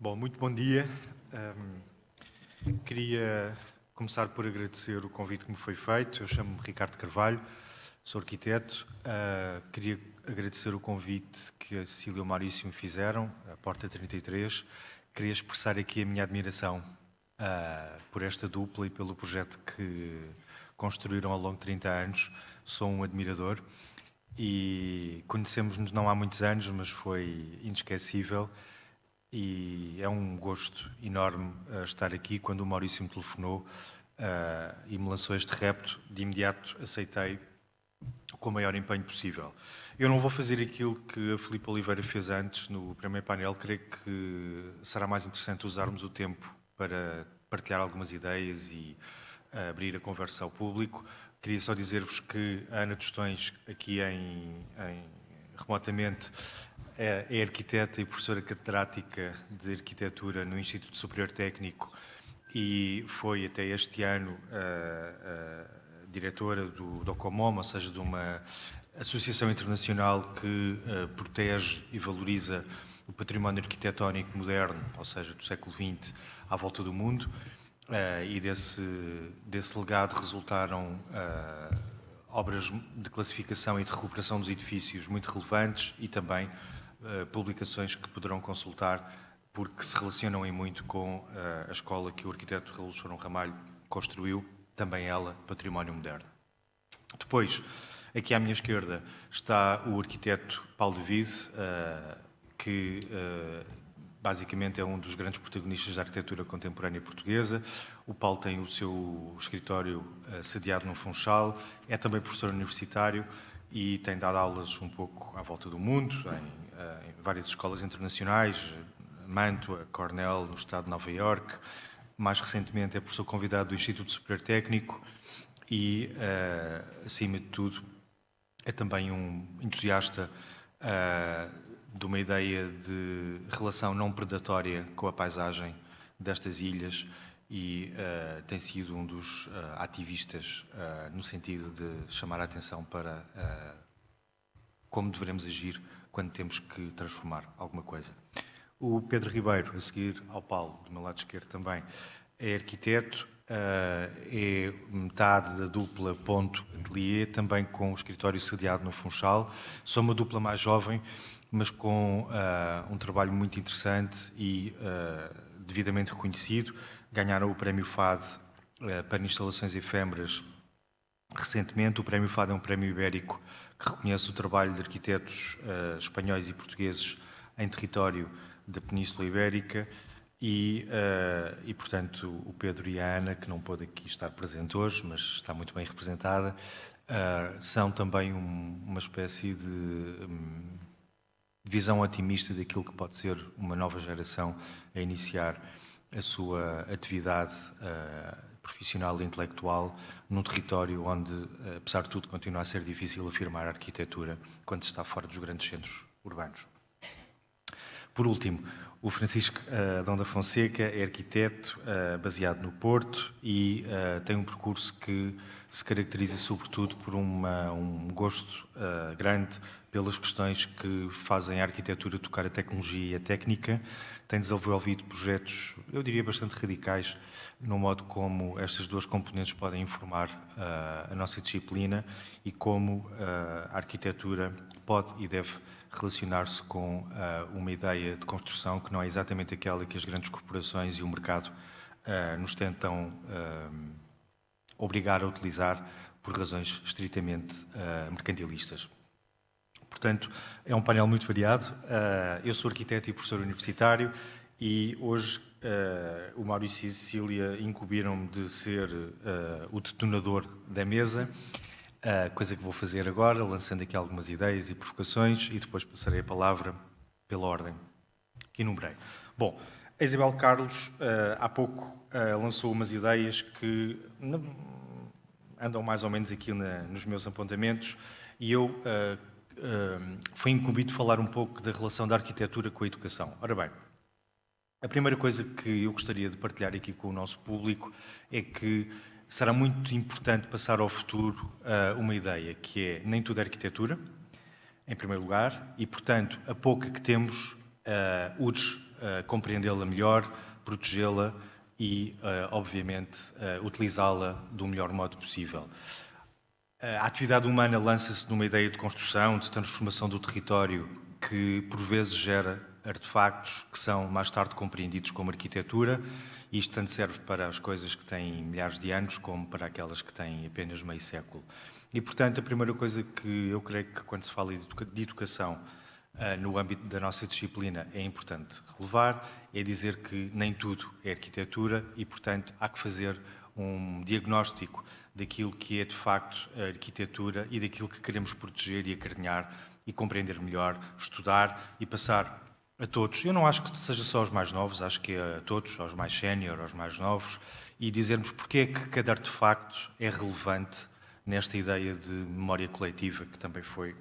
Bom, muito bom dia. Queria começar por agradecer o convite que me foi feito. Eu chamo-me Ricardo Carvalho, sou arquiteto. Queria agradecer o convite que a Cecília e o Maurício me fizeram, a Porta 33. Queria expressar aqui a minha admiração por esta dupla e pelo projeto que construíram ao longo de 30 anos. Sou um admirador e conhecemos-nos não há muitos anos, mas foi inesquecível. E é um gosto enorme estar aqui. Quando o Maurício me telefonou e me lançou este repto, de imediato aceitei com o maior empenho possível. Eu não vou fazer aquilo que a Filipe Oliveira fez antes no primeiro painel. Creio que será mais interessante usarmos o tempo para partilhar algumas ideias e abrir a conversa ao público. Queria só dizer-vos que a Ana Tostões, aqui remotamente, é arquiteta e professora catedrática de arquitetura no Instituto Superior Técnico e foi até este ano diretora do DOCOMOM, ou seja, de uma associação internacional que protege e valoriza o património arquitetónico moderno, ou seja, do século XX, à volta do mundo. E desse legado resultaram obras de classificação e de recuperação dos edifícios muito relevantes e também publicações que poderão consultar porque se relacionam em muito com a escola que o arquiteto Raul Chorão Ramalho construiu, também ela, Património Moderno. Depois, aqui à minha esquerda, está o arquiteto Paulo de Vide, que basicamente é um dos grandes protagonistas da arquitetura contemporânea portuguesa. O Paulo tem o seu escritório sediado no Funchal, é também professor universitário e tem dado aulas um pouco à volta do mundo, em várias escolas internacionais, Mantua, Cornell, no estado de Nova Iorque. Mais recentemente é professor convidado do Instituto Superior Técnico e, acima de tudo, é também um entusiasta de uma ideia de relação não predatória com a paisagem destas ilhas e tem sido um dos ativistas no sentido de chamar a atenção para como devemos agir quando temos que transformar alguma coisa. O Pedro Ribeiro, a seguir ao Paulo, do meu lado esquerdo também, é arquiteto, é metade da dupla Ponto Atelier, também com o escritório sediado no Funchal. Sou uma dupla mais jovem, mas com um trabalho muito interessante e devidamente reconhecido. Ganharam o Prémio FAD para instalações efêmeras recentemente. O Prémio FAD é um prémio ibérico que reconhece o trabalho de arquitetos espanhóis e portugueses em território da Península Ibérica e, portanto, o Pedro e a Ana, que não pôde aqui estar presente hoje, mas está muito bem representada, são também uma espécie de visão otimista daquilo que pode ser uma nova geração a iniciar a sua atividade profissional e intelectual num território onde, apesar de tudo, continua a ser difícil afirmar a arquitetura quando se está fora dos grandes centros urbanos. Por último, o Francisco Adão da Fonseca é arquiteto baseado no Porto e tem um percurso que se caracteriza sobretudo por um gosto grande pelas questões que fazem a arquitetura tocar a tecnologia e a técnica. Tem desenvolvido projetos, eu diria, bastante radicais no modo como estas duas componentes podem informar a nossa disciplina e como a arquitetura pode e deve relacionar-se com uma ideia de construção que não é exatamente aquela que as grandes corporações e o mercado nos tentam obrigar a utilizar por razões estritamente mercantilistas. Portanto, é um painel muito variado. Eu sou arquiteto e professor universitário e hoje o Maurício e a Cecília incumbiram-me de ser o detonador da mesa, coisa que vou fazer agora, lançando aqui algumas ideias e provocações e depois passarei a palavra pela ordem que enumerei. Bom, a Isabel Carlos há pouco lançou umas ideias que andam mais ou menos aqui nos meus apontamentos e eu fui incumbido de falar um pouco da relação da arquitetura com a educação. Ora bem, a primeira coisa que eu gostaria de partilhar aqui com o nosso público é que será muito importante passar ao futuro uma ideia que é nem tudo é arquitetura, em primeiro lugar, e, portanto, a pouca que temos urge compreendê-la melhor, protegê-la e, obviamente, utilizá-la do melhor modo possível. A atividade humana lança-se numa ideia de construção, de transformação do território, que por vezes gera artefactos que são mais tarde compreendidos como arquitetura, e isto tanto serve para as coisas que têm milhares de anos como para aquelas que têm apenas meio século. E, portanto, a primeira coisa que eu creio que quando se fala de educação no âmbito da nossa disciplina é importante relevar, é dizer que nem tudo é arquitetura e, portanto, há que fazer um diagnóstico daquilo que é, de facto, a arquitetura e daquilo que queremos proteger e acarinhar e compreender melhor, estudar e passar a todos. Eu não acho que seja só aos mais novos, acho que é a todos, aos mais sénior, aos mais novos, e dizermos porque é que cada artefacto é relevante nesta ideia de memória coletiva que também foi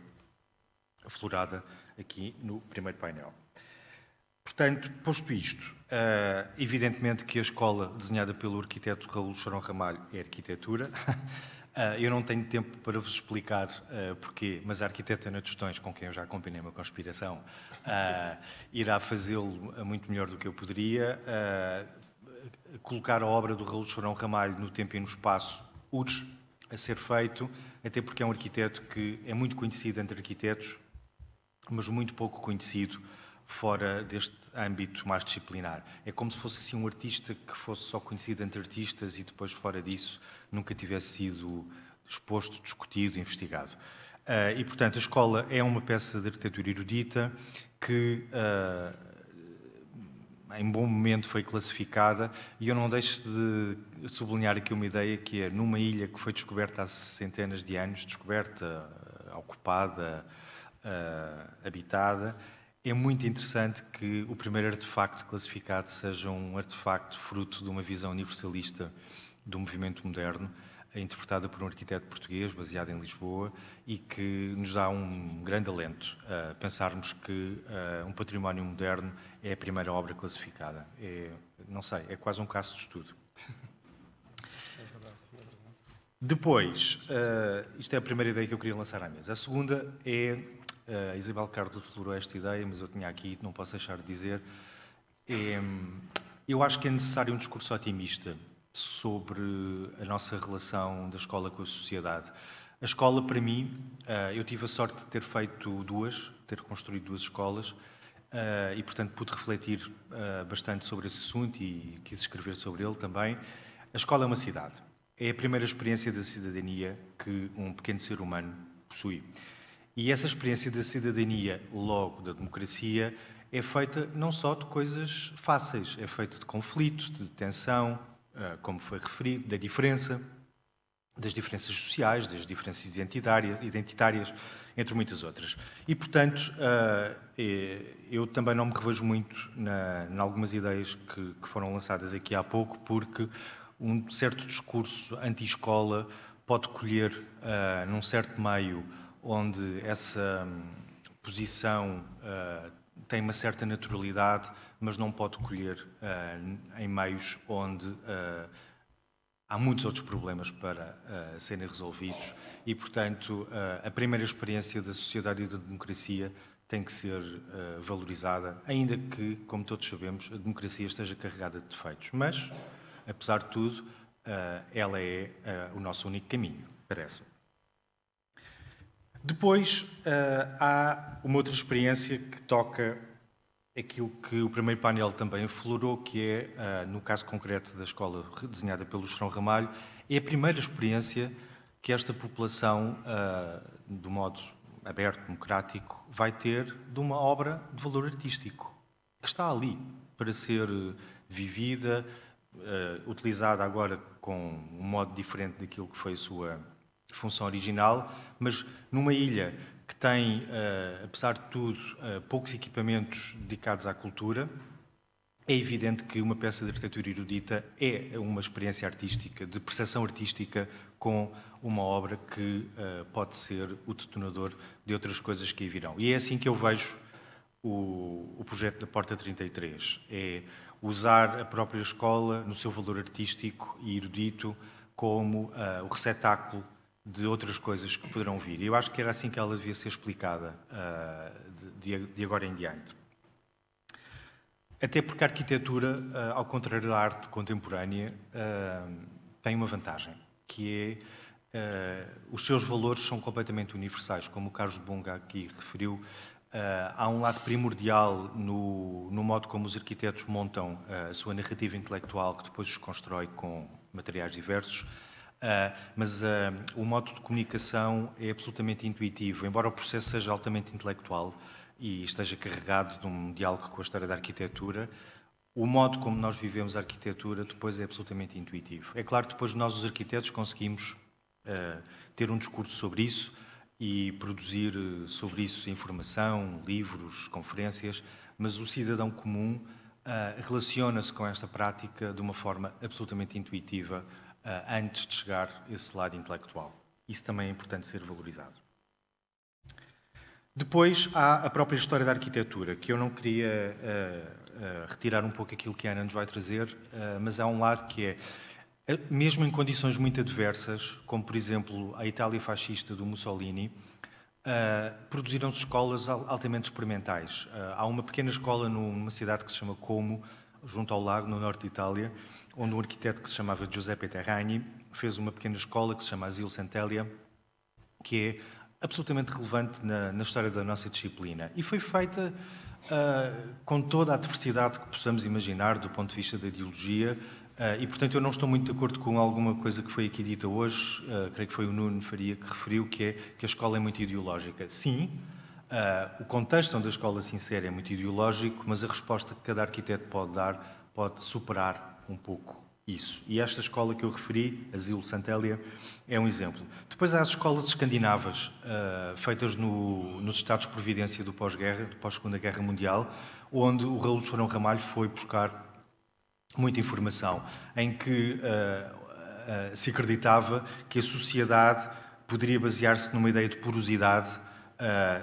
aflorada aqui no primeiro painel. Portanto, posto isto, evidentemente que a escola desenhada pelo arquiteto Raul Chorão Ramalho é arquitetura. Eu não tenho tempo para vos explicar porquê, mas a arquiteta Ana Tostões, com quem eu já acompanhei uma conspiração, irá fazê-lo muito melhor do que eu poderia. Colocar a obra do Raul Chorão Ramalho no tempo e no espaço urge a ser feito, até porque é um arquiteto que é muito conhecido entre arquitetos, mas muito pouco conhecido fora deste âmbito mais disciplinar. É como se fosse assim um artista que fosse só conhecido entre artistas e depois fora disso nunca tivesse sido exposto, discutido, investigado. E, portanto, a escola é uma peça de arquitetura erudita que, em bom momento, foi classificada, e eu não deixo de sublinhar aqui uma ideia que é, numa ilha que foi descoberta há centenas de anos, descoberta, ocupada, habitada, é muito interessante que o primeiro artefacto classificado seja um artefacto fruto de uma visão universalista do movimento moderno, interpretada por um arquiteto português, baseado em Lisboa, e que nos dá um grande alento a pensarmos que um património moderno é a primeira obra classificada. Não sei, é quase um caso de estudo. Depois, isto é a primeira ideia que eu queria lançar à mesa. A segunda é, a Isabel Carlos aflorou esta ideia, mas eu tinha aqui, não posso deixar de dizer, eu acho que é necessário um discurso otimista sobre a nossa relação da escola com a sociedade. A escola, para mim, eu tive a sorte de ter feito ter construído duas escolas, e, portanto, pude refletir bastante sobre esse assunto e quis escrever sobre ele também. A escola é uma cidade. É a primeira experiência da cidadania que um pequeno ser humano possui. E essa experiência da cidadania, logo da democracia, é feita não só de coisas fáceis, é feita de conflito, de tensão, como foi referido, da diferença, das diferenças sociais, das diferenças identitárias, entre muitas outras. E, portanto, eu também não me revejo muito em algumas ideias que foram lançadas aqui há pouco, porque um certo discurso anti-escola pode colher num certo meio onde essa posição tem uma certa naturalidade, mas não pode colher em meios onde há muitos outros problemas para serem resolvidos e, portanto, a primeira experiência da sociedade e da democracia tem que ser valorizada, ainda que, como todos sabemos, a democracia esteja carregada de defeitos. Mas, apesar de tudo, ela é o nosso único caminho, parece-me. Depois, há uma outra experiência que toca aquilo que o primeiro painel também aflorou, que é, no caso concreto da escola desenhada pelo Chorão Ramalho, é a primeira experiência que esta população, do modo aberto, democrático, vai ter de uma obra de valor artístico, que está ali para ser vivida, utilizada agora com um modo diferente daquilo que foi a sua função original, mas numa ilha que tem, apesar de tudo, poucos equipamentos dedicados à cultura, é evidente que uma peça de arquitetura erudita é uma experiência artística, de percepção artística, com uma obra que pode ser o detonador de outras coisas que aí virão. E é assim que eu vejo o projeto da Porta 33. É usar a própria escola no seu valor artístico e erudito como o receptáculo de outras coisas que poderão vir. Eu acho que era assim que ela devia ser explicada de agora em diante. Até porque a arquitetura, ao contrário da arte contemporânea, tem uma vantagem, que é os seus valores são completamente universais, como o Carlos Bunga aqui referiu. Há um lado primordial no modo como os arquitetos montam a sua narrativa intelectual, que depois se constrói com materiais diversos, mas o modo de comunicação é absolutamente intuitivo, embora o processo seja altamente intelectual e esteja carregado de um diálogo com a história da arquitetura. O modo como nós vivemos a arquitetura depois é absolutamente intuitivo. É claro que depois nós, os arquitetos, conseguimos ter um discurso sobre isso e produzir sobre isso informação, livros, conferências, mas o cidadão comum relaciona-se com esta prática de uma forma absolutamente intuitiva antes de chegar a esse lado intelectual. Isso também é importante ser valorizado. Depois há a própria história da arquitetura, que eu não queria retirar um pouco aquilo que a Ana nos vai trazer, mas há um lado que é, mesmo em condições muito adversas, como por exemplo a Itália fascista do Mussolini, produziram-se escolas altamente experimentais. Há uma pequena escola numa cidade que se chama Como, junto ao lago, no norte de Itália, onde um arquiteto que se chamava Giuseppe Terragni fez uma pequena escola que se chama Asilo Centellia, que é absolutamente relevante na história da nossa disciplina. E foi feita com toda a diversidade que possamos imaginar do ponto de vista da ideologia, e, portanto, eu não estou muito de acordo com alguma coisa que foi aqui dita hoje, creio que foi o Nuno Faria que referiu, que é que a escola é muito ideológica. Sim, o contexto onde a escola se insere é muito ideológico, mas a resposta que cada arquiteto pode dar pode superar um pouco isso. E esta escola que eu referi, Asilo Centellia, é um exemplo. Depois há as escolas escandinavas, feitas nos Estados de Providência do pós-guerra, do pós-Segunda Guerra Mundial, onde o Raul Chorão Ramalho foi buscar muita informação, em que se acreditava que a sociedade poderia basear-se numa ideia de porosidade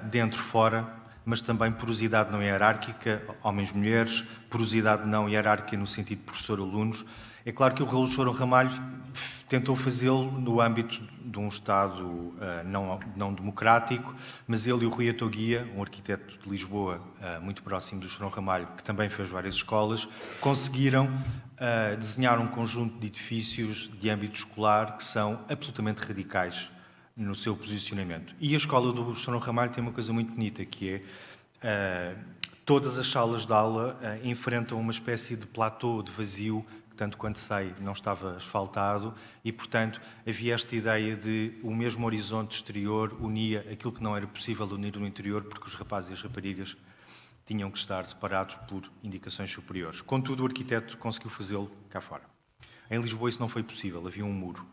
dentro-fora, mas também porosidade não hierárquica, homens-mulheres, porosidade não hierárquica no sentido de professor-alunos. É claro que o Raul Chorão Ramalho tentou fazê-lo no âmbito de um Estado não democrático, mas ele e o Rui Atoguia, um arquiteto de Lisboa muito próximo do Chorão Ramalho, que também fez várias escolas, conseguiram desenhar um conjunto de edifícios de âmbito escolar que são absolutamente radicais no seu posicionamento. E a escola do Chorão Ramalho tem uma coisa muito bonita, que é todas as salas de aula enfrentam uma espécie de platô de vazio, que tanto quanto sei não estava asfaltado, e portanto havia esta ideia de o mesmo horizonte exterior unia aquilo que não era possível unir no interior, porque os rapazes e as raparigas tinham que estar separados por indicações superiores. Contudo, o arquiteto conseguiu fazê-lo cá fora. Em Lisboa isso não foi possível, havia um muro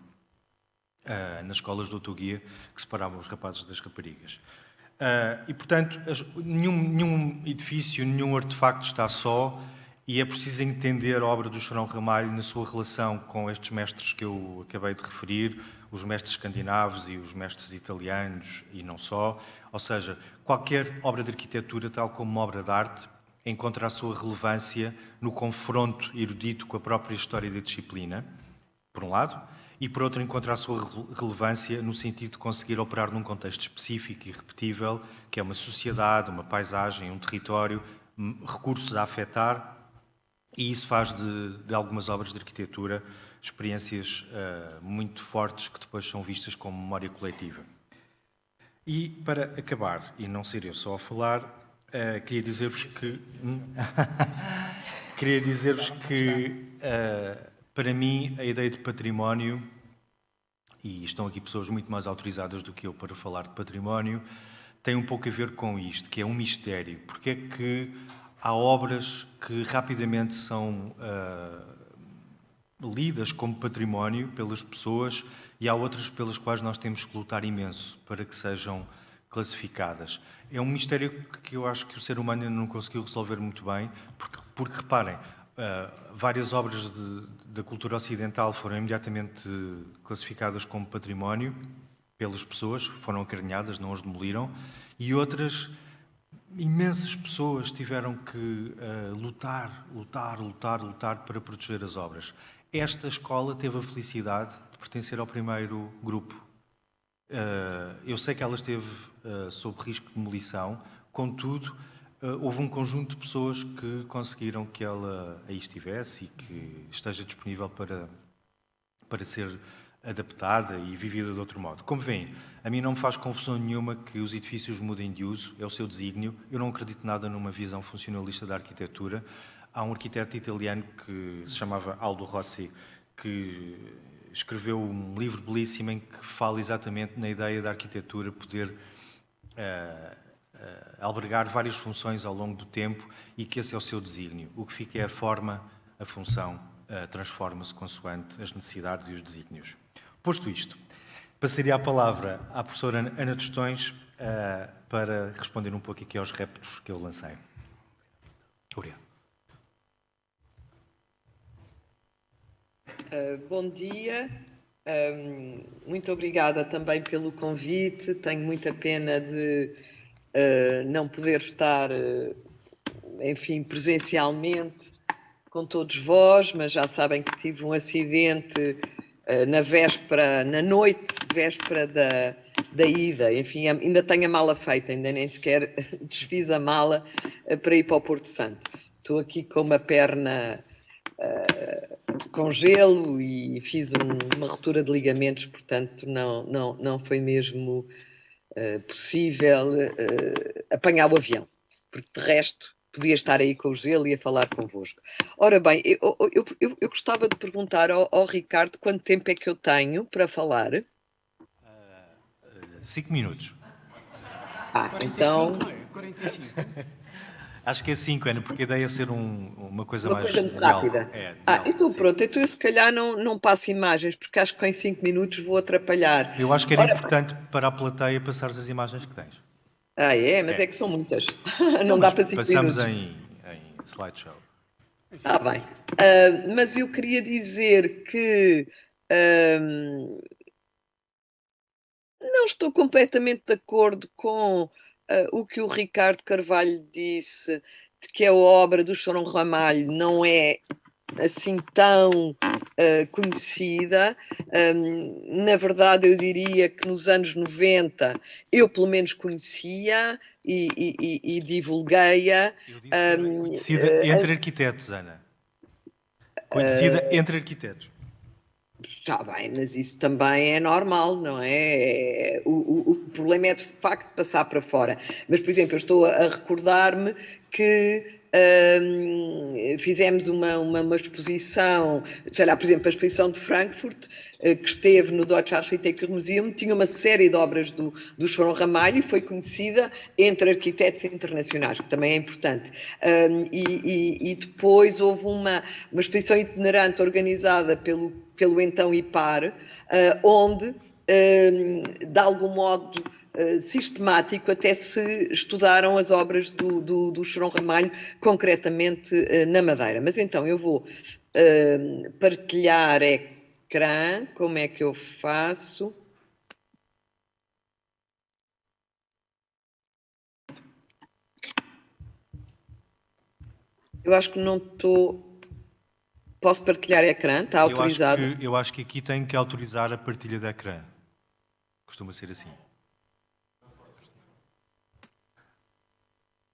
nas escolas do Atoguia que separavam os rapazes das raparigas. E, portanto, nenhum edifício, nenhum artefacto está só, e é preciso entender a obra do Chorão Ramalho na sua relação com estes mestres que eu acabei de referir, os mestres escandinavos e os mestres italianos, e não só. Ou seja, qualquer obra de arquitetura, tal como uma obra de arte, encontra a sua relevância no confronto erudito com a própria história da disciplina, por um lado, e por outro encontra a sua relevância no sentido de conseguir operar num contexto específico e repetível, que é uma sociedade, uma paisagem, um território, recursos a afetar, e isso faz de algumas obras de arquitetura experiências muito fortes que depois são vistas como memória coletiva. E para acabar, e não ser eu só a falar, queria dizer-vos que para mim a ideia de património, e estão aqui pessoas muito mais autorizadas do que eu para falar de património, tem um pouco a ver com isto, que é um mistério. Porque é que há obras que rapidamente são lidas como património pelas pessoas e há outras pelas quais nós temos que lutar imenso para que sejam classificadas. É um mistério que eu acho que o ser humano ainda não conseguiu resolver muito bem, porque reparem, várias obras da cultura ocidental foram imediatamente classificadas como património pelas pessoas, foram acarinhadas, não as demoliram, e outras, imensas pessoas tiveram que lutar para proteger as obras. Esta escola teve a felicidade de pertencer ao primeiro grupo. Eu sei que ela esteve sob risco de demolição, contudo, houve um conjunto de pessoas que conseguiram que ela aí estivesse e que esteja disponível para ser adaptada e vivida de outro modo. Como veem, a mim não me faz confusão nenhuma que os edifícios mudem de uso, é o seu desígnio. Eu não acredito nada numa visão funcionalista da arquitetura. Há um arquiteto italiano que se chamava Aldo Rossi, que escreveu um livro belíssimo em que fala exatamente na ideia da arquitetura poder albergar várias funções ao longo do tempo e que esse é o seu desígnio. O que fica é a forma, a função, transforma-se consoante as necessidades e os desígnios. Posto isto, passaria a palavra à professora Ana Tostões para responder um pouco aqui aos reptos que eu lancei. Obrigado. Bom dia, muito obrigada também pelo convite. Tenho muita pena de não poder estar, enfim, presencialmente com todos vós, mas já sabem que tive um acidente na noite, véspera da ida. Enfim, ainda tenho a mala feita, ainda nem sequer desfiz a mala para ir para o Porto Santo. Estou aqui com uma perna com gelo e fiz uma ruptura de ligamentos, portanto não foi mesmo possível apanhar o avião, porque de resto podia estar aí com o gelo e a falar convosco. Ora bem, eu gostava de perguntar ao Ricardo quanto tempo é que eu tenho para falar. 5 minutos. 45, então... 45. Acho que é 5, Ana, porque a ideia é ser uma coisa uma mais coisa muito rápida. Então sim. Pronto, então eu se calhar não passo imagens, porque acho que em 5 minutos vou atrapalhar. Eu acho que era importante para a plateia passares as imagens que tens. Mas é que são muitas. Não dá para 5 minutos. Passamos em slideshow. Está bem. Mas eu queria dizer que não estou completamente de acordo com o que o Ricardo Carvalho disse, de que a obra do Chorão Ramalho não é assim tão conhecida. Na verdade, eu diria que nos anos 90 eu pelo menos conhecia e divulguei-a. Eu disse conhecida entre arquitetos, Ana. Conhecida entre arquitetos. Está bem, mas isso também é normal, não é? O problema é de facto passar para fora. Mas, por exemplo, eu estou a recordar-me que fizemos uma exposição, sei lá, por exemplo, a exposição de Frankfurt, que esteve no Deutsche Architecture Museum, tinha uma série de obras do Chorão Ramalho e foi conhecida entre arquitetos internacionais, que também é importante. E depois houve uma exposição itinerante organizada pelo então IPAR, onde, de algum modo sistemático, até se estudaram as obras do Chorão Ramalho, concretamente na Madeira. Mas então eu vou partilhar ecrã. Como é que eu faço? Eu acho que não estou... Posso partilhar ecrã? Está autorizado? Eu acho que aqui tenho que autorizar a partilha de ecrã. Costuma ser assim.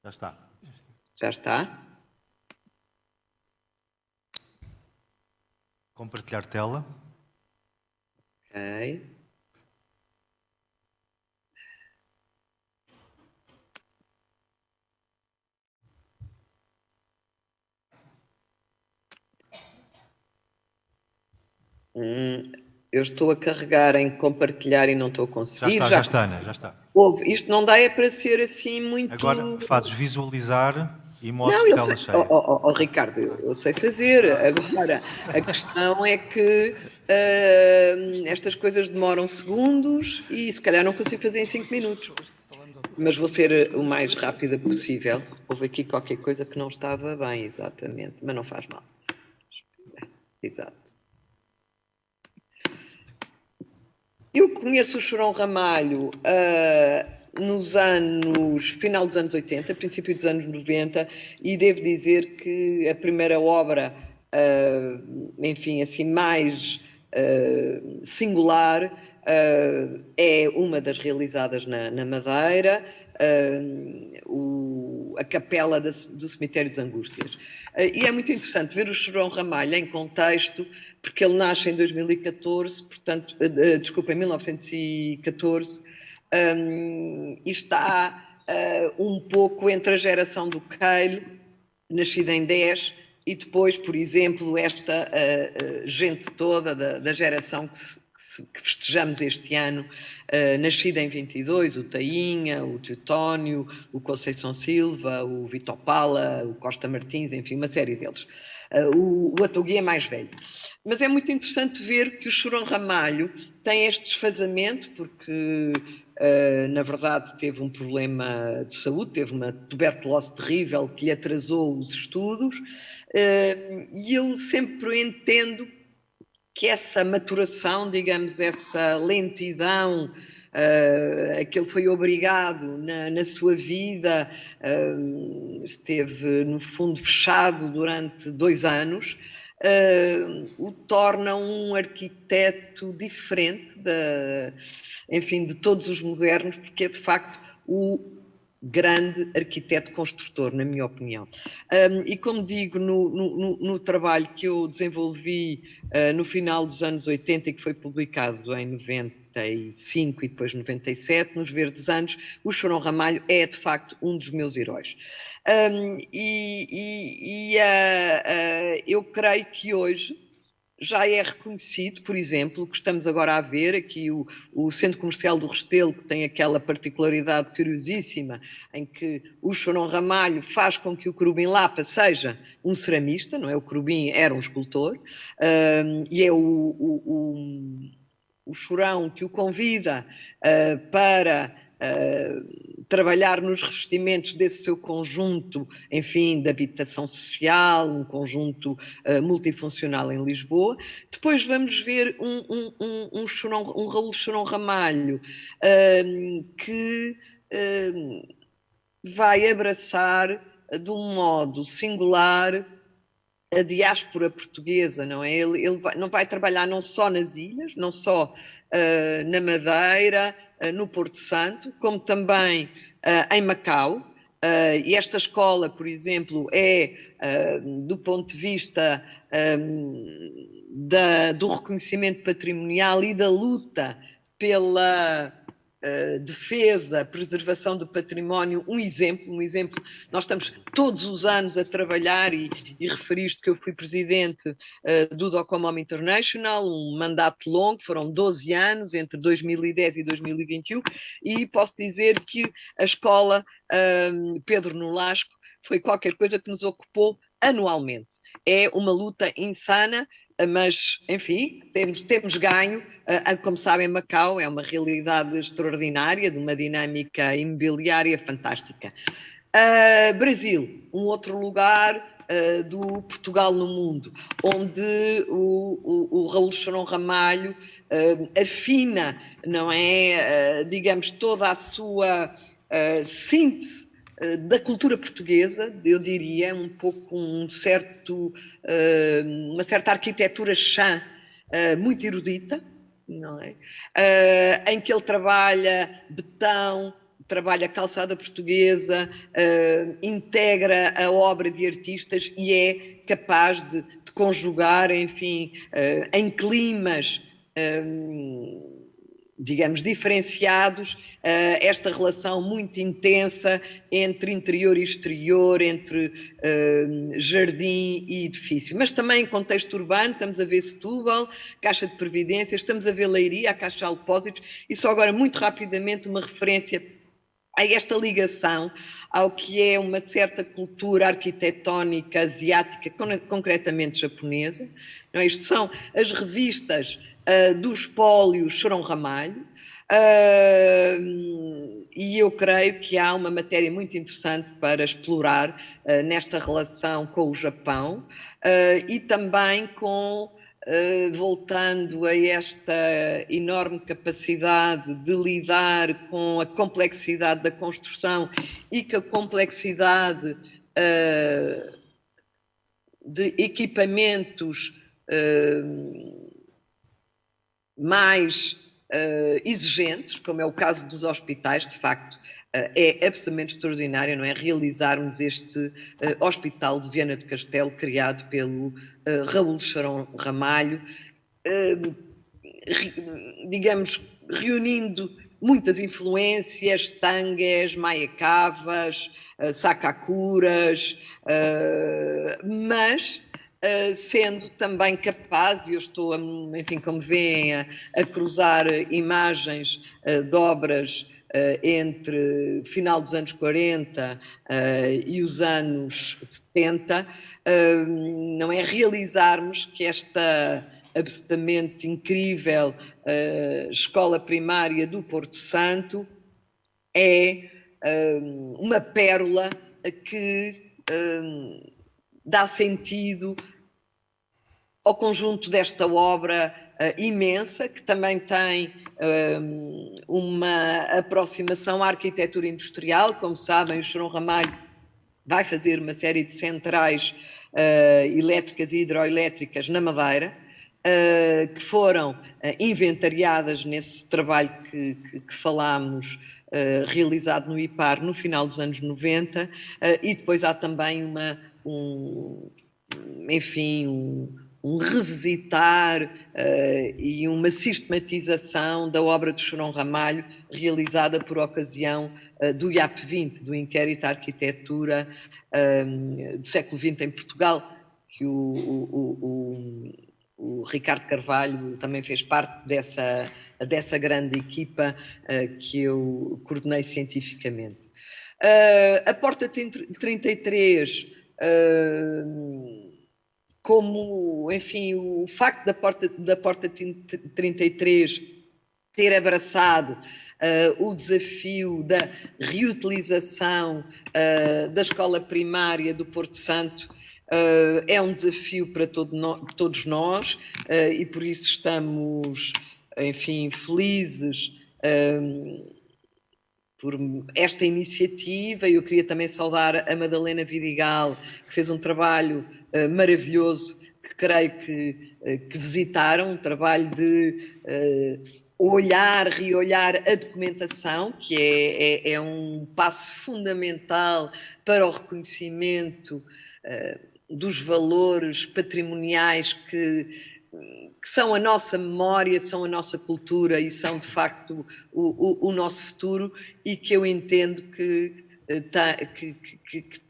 Já está. Já está. Compartilhar tela. Ok. Eu estou a carregar em compartilhar e não estou a conseguir. Já está, Ana, já está. Isto não dá é para ser assim muito... Agora fazes visualizar e modo de tela cheia. Ricardo, eu sei fazer. Agora, a questão é que estas coisas demoram segundos e se calhar não consigo fazer em 5 minutos. Mas vou ser o mais rápida possível. Houve aqui qualquer coisa que não estava bem, exatamente. Mas não faz mal. Exato. Eu conheço o Chorão Ramalho final dos anos 80, princípio dos anos 90, e devo dizer que a primeira obra, enfim, assim, mais singular, é uma das realizadas na Madeira. a capela do cemitério das Angústias. E é muito interessante ver o Chorão Ramalho em contexto, porque ele nasce em 2014, portanto, desculpa, em 1914, e está um pouco entre a geração do Keil, nascida em 10, e depois, por exemplo, esta gente toda da geração que festejamos este ano, nascida em 22, o Tainha, o Teutónio, o Conceição Silva, o Vitor Pala, o Costa Martins, enfim, uma série deles. O Atogui é mais velho. Mas é muito interessante ver que o Chorão Ramalho tem este desfazamento, porque na verdade teve um problema de saúde, teve uma tuberculose terrível que lhe atrasou os estudos, e eu sempre entendo que essa maturação, digamos, essa lentidão a que ele foi obrigado na sua vida, esteve no fundo fechado durante 2 anos, o torna um arquiteto diferente enfim, de todos os modernos, porque é de facto o grande arquiteto construtor, na minha opinião. E como digo, no trabalho que eu desenvolvi no final dos anos 80 e que foi publicado em 95 e depois 97, nos Verdes Anos, o Chorão Ramalho é de facto um dos meus heróis. Eu creio que hoje já é reconhecido, por exemplo, que estamos agora a ver aqui o Centro Comercial do Restelo, que tem aquela particularidade curiosíssima em que o Chorão Ramalho faz com que o Querubim Lapa seja um ceramista, não é? O Querubim era um escultor, e é o Chorão que o convida para trabalhar nos revestimentos desse seu conjunto, enfim, de habitação social, um conjunto multifuncional em Lisboa. Depois vamos ver um Raul Chorão Ramalho que vai abraçar de um modo singular a diáspora portuguesa, não é? Ele não vai trabalhar não só nas ilhas, não só na Madeira, no Porto Santo, como também em Macau. E esta escola, por exemplo, é, do ponto de vista do reconhecimento patrimonial e da luta pela defesa, preservação do património, um exemplo. Nós estamos todos os anos a trabalhar, e referiste que eu fui presidente do Docomom International, um mandato longo, foram 12 anos, entre 2010 e 2021, e posso dizer que a escola Pedro Nolasco foi qualquer coisa que nos ocupou anualmente. É uma luta insana, mas, enfim, temos ganho. Como sabem, Macau é uma realidade extraordinária, de uma dinâmica imobiliária fantástica. Brasil, um outro lugar do Portugal no mundo, onde o Raul Chorão Ramalho afina, não é, digamos, toda a sua síntese da cultura portuguesa, eu diria, um pouco uma certa arquitetura chã, muito erudita, não é? Em que ele trabalha betão, trabalha calçada portuguesa, integra a obra de artistas e é capaz de conjugar, enfim, em climas digamos, diferenciados, esta relação muito intensa entre interior e exterior, entre jardim e edifício. Mas também em contexto urbano, estamos a ver Setúbal, Caixa de Previdência, estamos a ver Leiria, a Caixa de Depósitos, e só agora, muito rapidamente, uma referência a esta ligação ao que é uma certa cultura arquitetónica asiática, concretamente japonesa. Não é? Isto são as revistas do espólio Chorão Ramalho, e eu creio que há uma matéria muito interessante para explorar nesta relação com o Japão e também voltando a esta enorme capacidade de lidar com a complexidade da construção e com a complexidade de equipamentos mais exigentes, como é o caso dos hospitais. De facto, é absolutamente extraordinária, não é? Realizarmos este Hospital de Viana do Castelo, criado pelo Raul Charão Ramalho, digamos, reunindo muitas influências, tangues, maia-cavas, sacacuras, mas sendo também capaz, e eu estou, enfim, como veem, a cruzar imagens de obras entre final dos anos 40 e os anos 70, não é realizarmos que esta absolutamente incrível escola primária do Porto Santo é uma pérola que dá sentido ao conjunto desta obra imensa, que também tem uma aproximação à arquitetura industrial. Como sabem, o Charão Ramalho vai fazer uma série de centrais elétricas e hidroelétricas na Madeira, que foram inventariadas nesse trabalho que falámos, realizado no IPAR no final dos anos 90, e depois há também um revisitar e uma sistematização da obra de Charão Ramalho, realizada por ocasião do IAP 20, do Inquérito à Arquitetura do século XX em Portugal, que o Ricardo Carvalho também fez parte dessa grande equipa que eu coordenei cientificamente. A Porta 33... como, enfim, o facto da Porta 33 ter abraçado o desafio da reutilização da escola primária do Porto Santo é um desafio para todos nós, e por isso estamos, enfim, felizes por esta iniciativa. Eu queria também saudar a Madalena Vidigal, que fez um trabalho maravilhoso, que creio que visitaram, um trabalho de reolhar a documentação, que é um passo fundamental para o reconhecimento dos valores patrimoniais que são a nossa memória, são a nossa cultura e são, de facto, o nosso futuro, e que eu entendo que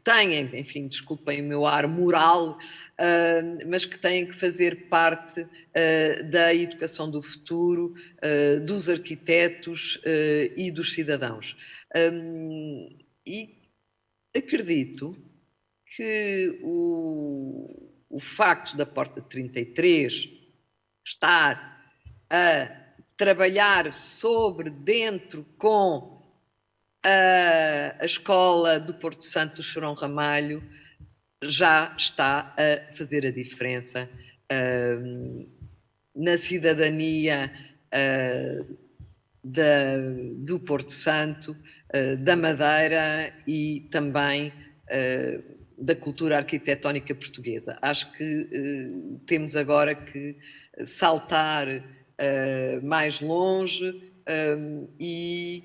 têm, enfim, desculpem o meu ar moral, mas que têm que fazer parte da educação do futuro, dos arquitetos e dos cidadãos. E acredito que o facto da Porta 33 estar a trabalhar dentro com a escola do Porto Santo do Charão Ramalho já está a fazer a diferença na cidadania do Porto Santo, da Madeira e também da cultura arquitetónica portuguesa. Acho que temos agora que saltar mais longe e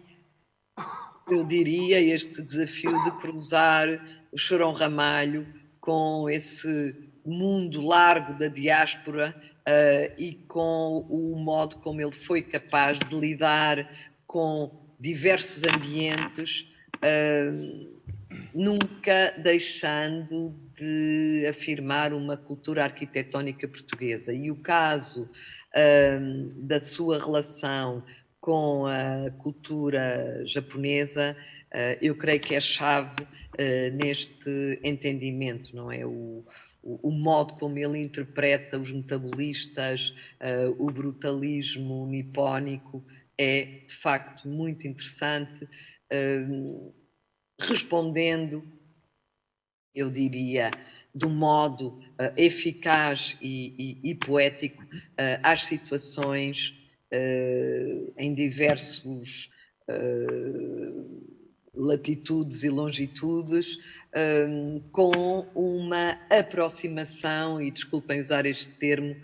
eu diria este desafio de cruzar o Charão Ramalho com esse mundo largo da diáspora e com o modo como ele foi capaz de lidar com diversos ambientes, nunca deixando de afirmar uma cultura arquitetónica portuguesa. E o caso da sua relação com a cultura japonesa, eu creio que é chave neste entendimento, não é? O modo como ele interpreta os metabolistas, o brutalismo nipónico, é de facto muito interessante, respondendo, eu diria, de um modo eficaz e poético às situações em diversos latitudes e longitudes, com uma aproximação, e desculpem usar este termo,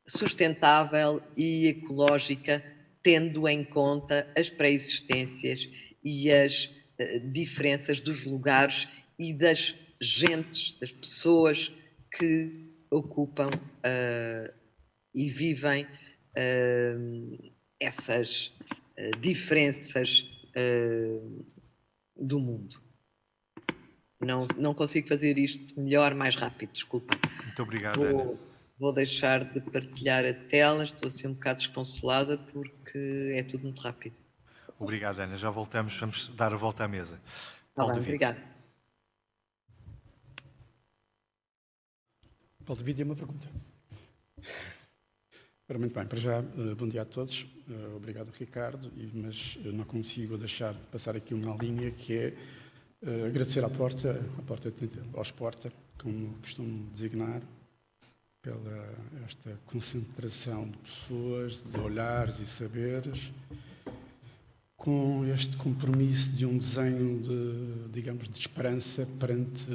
sustentável e ecológica, tendo em conta as pré-existências e as diferenças dos lugares e das gentes, das pessoas que ocupam e vivem essas diferenças do mundo. Não consigo fazer isto melhor, mais rápido, desculpa. Muito obrigado, Ana. Vou deixar de partilhar a tela, estou assim um bocado desconsolada porque é tudo muito rápido. Obrigado, Ana. Já voltamos, vamos dar a volta à mesa. Tá bem, obrigada. Paulo David, uma pergunta. Muito bem, para já, bom dia a todos. Obrigado, Ricardo, mas eu não consigo deixar de passar aqui uma linha que é agradecer aos Porta, como costumo designar, pela esta concentração de pessoas, de olhares e saberes, com este compromisso de um desenho de esperança perante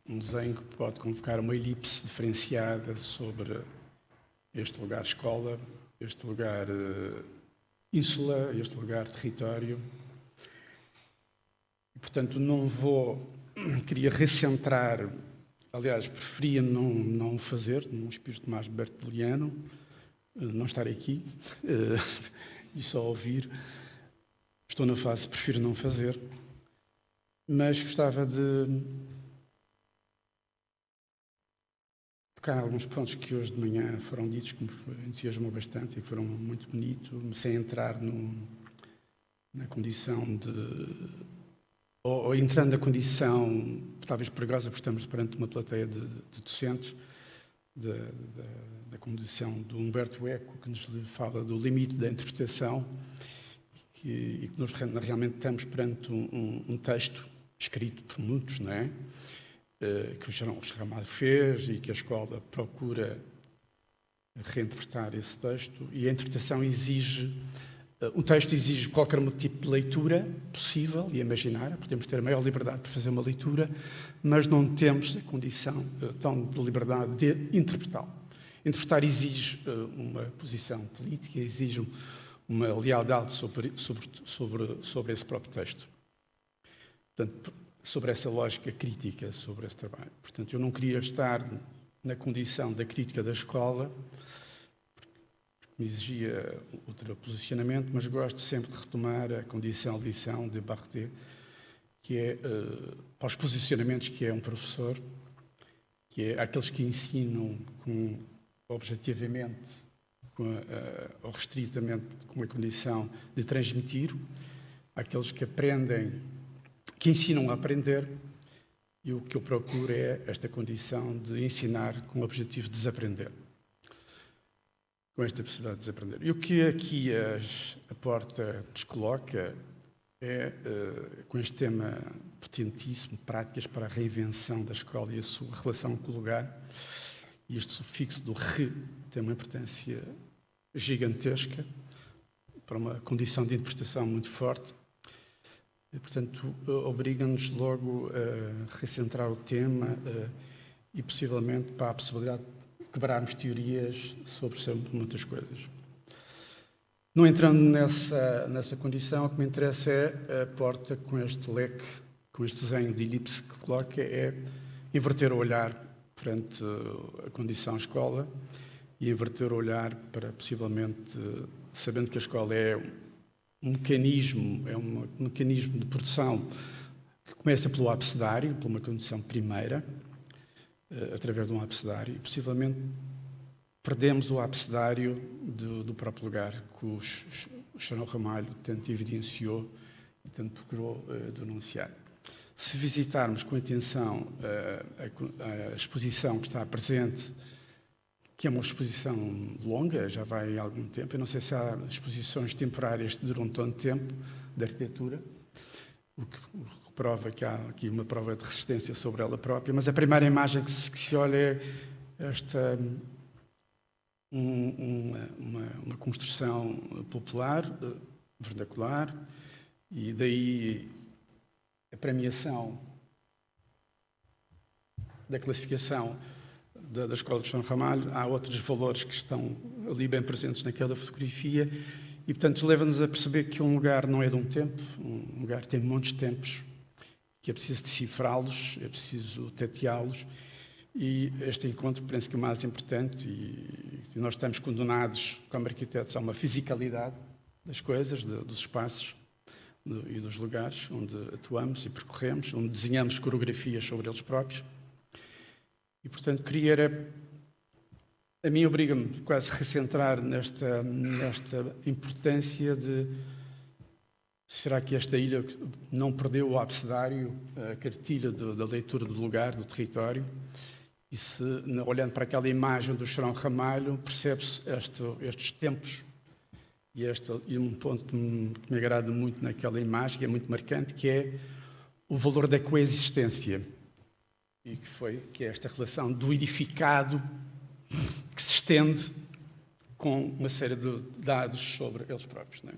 um desenho que pode convocar uma elipse diferenciada sobre este lugar escola, este lugar ínsula, este lugar território. E, portanto, queria recentrar, aliás, preferia não o fazer, num espírito mais berteliano, não estar aqui e só ouvir. Estou na fase, prefiro não fazer, mas gostava de tocar em alguns pontos que hoje de manhã foram ditos, que me entusiasmou bastante e que foram muito bonitos, sem entrar na condição ou entrando na condição, talvez perigosa, porque estamos perante uma plateia de docentes, da condição do Humberto Eco, que nos fala do limite da interpretação, e que nós realmente estamos perante um texto escrito por muitos, não é? Que o João Ramalho fez e que a escola procura reinterpretar esse texto, e a interpretação o texto exige qualquer tipo de leitura possível e imaginária, podemos ter a maior liberdade para fazer uma leitura, mas não temos a condição tão de liberdade de interpretá-lo. Interpretar exige uma posição política, exige uma lealdade sobre esse próprio texto. Portanto, sobre essa lógica crítica, sobre esse trabalho. Portanto, eu não queria estar na condição da crítica da escola, porque me exigia outro posicionamento, mas gosto sempre de retomar a condição de lição de Barthet, que é para os posicionamentos que é um professor, que é aqueles que ensinam objetivamente ou restritamente com a condição de transmitir, aqueles que que ensinam a aprender, e o que eu procuro é esta condição de ensinar com o objetivo de desaprender, com esta possibilidade de desaprender. E o que aqui a Porta nos coloca é, com este tema potentíssimo, práticas para a reinvenção da escola e a sua relação com o lugar, e este sufixo do re tem uma importância gigantesca para uma condição de interpretação muito forte. E, portanto, obriga-nos logo a recentrar o tema e, possivelmente, para a possibilidade de quebrarmos teorias sobre muitas coisas. Não entrando nessa condição, o que me interessa é a Porta, com este leque, com este desenho de elipse que coloca, é inverter o olhar perante a condição escola e inverter o olhar para, possivelmente, sabendo que a escola é um mecanismo de produção que começa pelo abecedário, por uma condição primeira, através de um abecedário, e possivelmente perdemos o abecedário do próprio lugar, que o João Ramalho tanto evidenciou e tanto procurou denunciar. Se visitarmos com atenção a exposição que está presente, que é uma exposição longa, já vai há algum tempo. Eu não sei se há exposições temporárias que duram tanto tempo de arquitetura, o que prova que há aqui uma prova de resistência sobre ela própria, mas a primeira imagem que se olha é uma construção popular, vernacular, e daí a premiação da classificação da Escola de João Ramalho. Há outros valores que estão ali bem presentes naquela fotografia E, portanto, leva-nos a perceber que um lugar não é de um tempo, um lugar tem montes de tempos, que é preciso decifrá-los, é preciso tateá-los, e este encontro penso que é o mais importante, e nós estamos condenados, como arquitetos, a uma fisicalidade das coisas, dos espaços e dos lugares onde atuamos e percorremos, onde desenhamos coreografias sobre eles próprios. E, portanto, a mim obriga-me quase a recentrar nesta importância de será que esta ilha não perdeu o abecedário, a cartilha da leitura do lugar, do território, e se, olhando para aquela imagem do Chorão Ramalho, percebe-se estes tempos e um ponto que me agrada muito naquela imagem, que é muito marcante, que é o valor da coexistência, e que é esta relação do edificado que se estende com uma série de dados sobre eles próprios. Não é?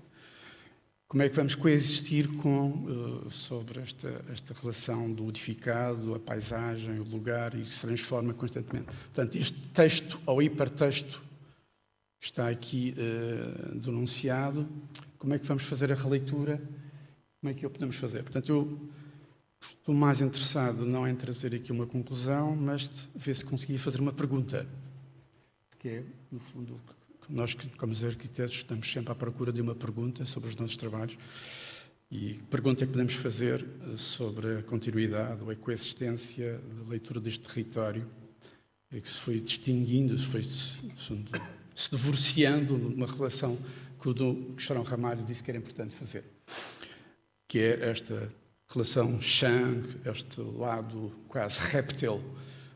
Como é que vamos coexistir sobre esta relação do edificado, a paisagem, o lugar, e que se transforma constantemente. Portanto, este texto ou hipertexto que está aqui denunciado, como é que vamos fazer a releitura? Como é que o podemos fazer? Portanto, eu estou mais interessado não em trazer aqui uma conclusão, mas de ver se conseguia fazer uma pergunta, que é, no fundo, nós, como os arquitetos, estamos sempre à procura de uma pergunta sobre os nossos trabalhos. E que pergunta é que podemos fazer sobre a continuidade ou a coexistência da leitura deste território, que se foi distinguindo, se foi se divorciando numa relação que o Chorão Ramalho disse que era importante fazer, que é esta relação chã, este lado quase réptil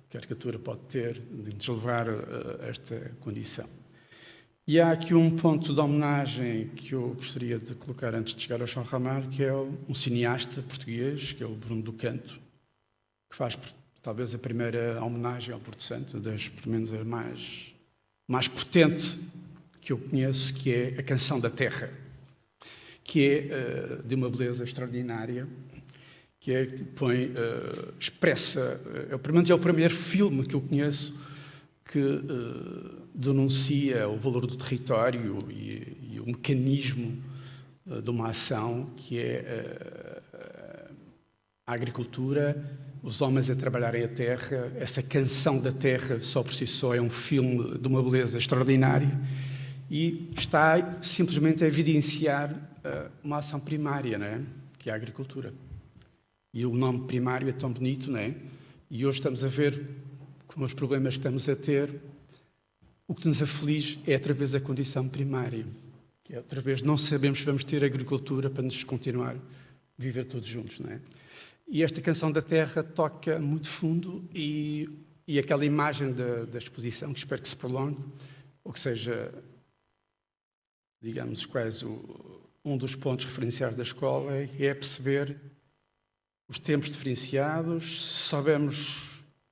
que a arquitetura pode ter de nos levar a esta condição. E há aqui um ponto de homenagem que eu gostaria de colocar antes de chegar ao Chorão Ramalho, que é um cineasta português, que é o Bruno do Canto, que faz talvez a primeira homenagem ao Porto Santo, pelo menos a mais potente que eu conheço, que é a Canção da Terra, que é de uma beleza extraordinária, que expressa, pelo menos é o primeiro filme que eu conheço que denuncia o valor do território e o mecanismo de uma ação que é a agricultura, os homens a trabalharem a terra. Essa Canção da Terra, só por si só, é um filme de uma beleza extraordinária e está simplesmente a evidenciar uma ação primária, não é? Que é a agricultura. E o nome primário é tão bonito, não é? E hoje estamos a ver, com os problemas que estamos a ter, o que nos aflige é através da condição primária, que é outra vez não sabemos se vamos ter agricultura para nos continuar a viver todos juntos, não é? E esta Canção da Terra toca muito fundo e aquela imagem da exposição, que espero que se prolongue, ou que seja, digamos, quase um dos pontos referenciais da escola, é perceber os tempos diferenciados, se soubermos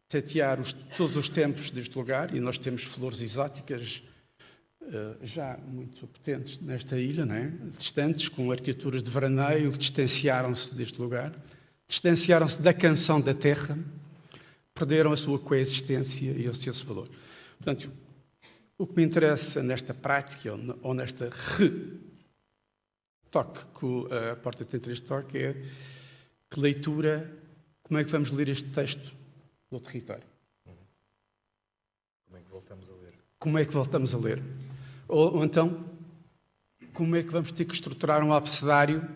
tatear todos os tempos deste lugar, e nós temos flores exóticas já muito potentes nesta ilha, não é? Distantes, com arquiteturas de veraneio, que distanciaram-se deste lugar, distanciaram-se da Canção da Terra, perderam a sua coexistência e o seu valor. Portanto, o que me interessa nesta prática, ou nesta retoque que a Porta tem 3 toque, é que leitura, como é que vamos ler este texto do território? Como é que voltamos a ler? Como é que voltamos a ler? Ou então, como é que vamos ter que estruturar um abecedário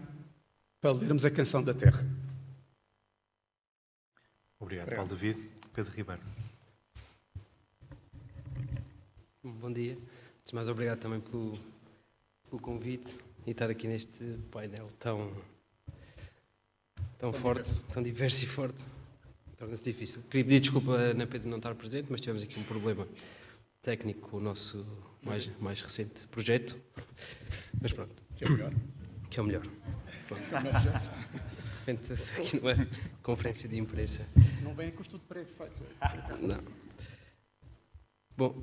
para lermos a Canção da Terra? Obrigado, Paulo David. Pedro Ribeiro. Bom dia. Antes de mais, obrigado também pelo convite e estar aqui neste painel tão forte, tão diverso e forte. Torna-se difícil. Queria pedir desculpa a Ana Pedro não estar presente, mas tivemos aqui um problema técnico com o nosso mais recente projeto. Mas pronto. Que é o melhor. Que é o melhor. Pronto. De repente, aqui numa conferência de imprensa. Não vem com estudo pré-feito. Não. Bom,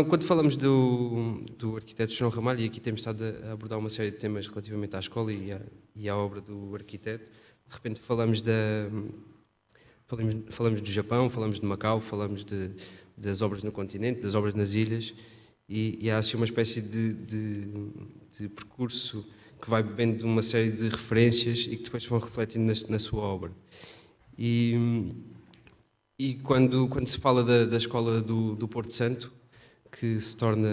quando falamos do arquiteto Chorão Ramalho, e aqui temos estado a abordar uma série de temas relativamente à escola e à obra do arquiteto, de repente falamos do Japão, falamos de Macau, falamos das obras no continente, das obras nas ilhas, e há assim uma espécie de percurso que vai bebendo de uma série de referências e que depois vão refletindo na sua obra. E quando se fala da escola do Porto Santo, que se torna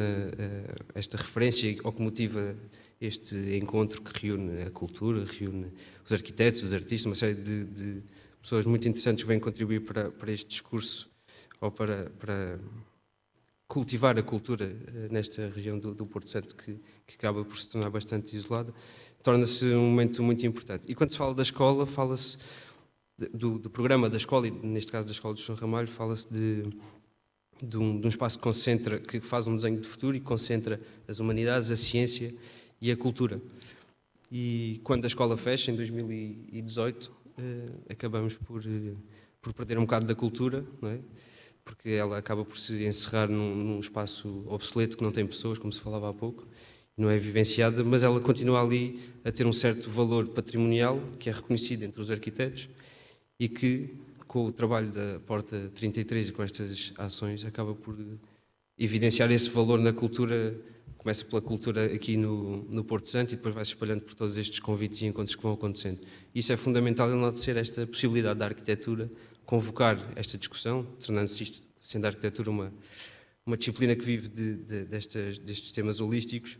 esta referência ou que motiva este encontro que reúne a cultura, reúne os arquitetos, os artistas, uma série de pessoas muito interessantes que vêm contribuir para este discurso ou para cultivar a cultura nesta região do Porto Santo, que acaba por se tornar bastante isolada, torna-se um momento muito importante. E quando se fala da escola, fala-se do programa da escola, e neste caso da Escola de São Ramalho, fala-se de um espaço que faz um desenho de futuro e concentra as humanidades, a ciência e a cultura. E quando a escola fecha, em 2018, acabamos por perder um bocado da cultura, não é? Porque ela acaba por se encerrar num espaço obsoleto que não tem pessoas, como se falava há pouco, não é vivenciada, mas ela continua ali a ter um certo valor patrimonial, que é reconhecido entre os arquitetos, e que, com o trabalho da Porta 33 e com estas ações, acaba por evidenciar esse valor na cultura. Começa pela cultura aqui no Porto Santo e depois vai se espalhando por todos estes convites e encontros que vão acontecendo. Isso é fundamental enaltecer esta possibilidade da arquitetura convocar esta discussão, tornando-se isto, sendo a arquitetura uma disciplina que vive destes temas holísticos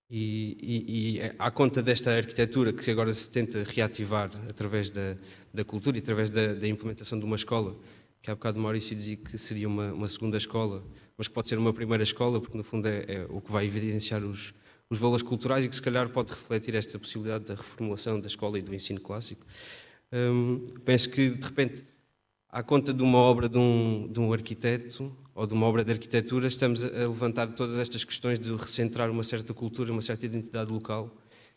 e à conta desta arquitetura que agora se tenta reativar através da cultura e através da implementação de uma escola, que há bocado Maurício dizia que seria uma segunda escola, mas que pode ser uma primeira escola, porque no fundo é o que vai evidenciar os valores culturais e que se calhar pode refletir esta possibilidade da reformulação da escola e do ensino clássico. Penso que, de repente, à conta de uma obra de um arquiteto ou de uma obra de arquitetura, estamos a levantar todas estas questões de recentrar uma certa cultura, uma certa identidade local.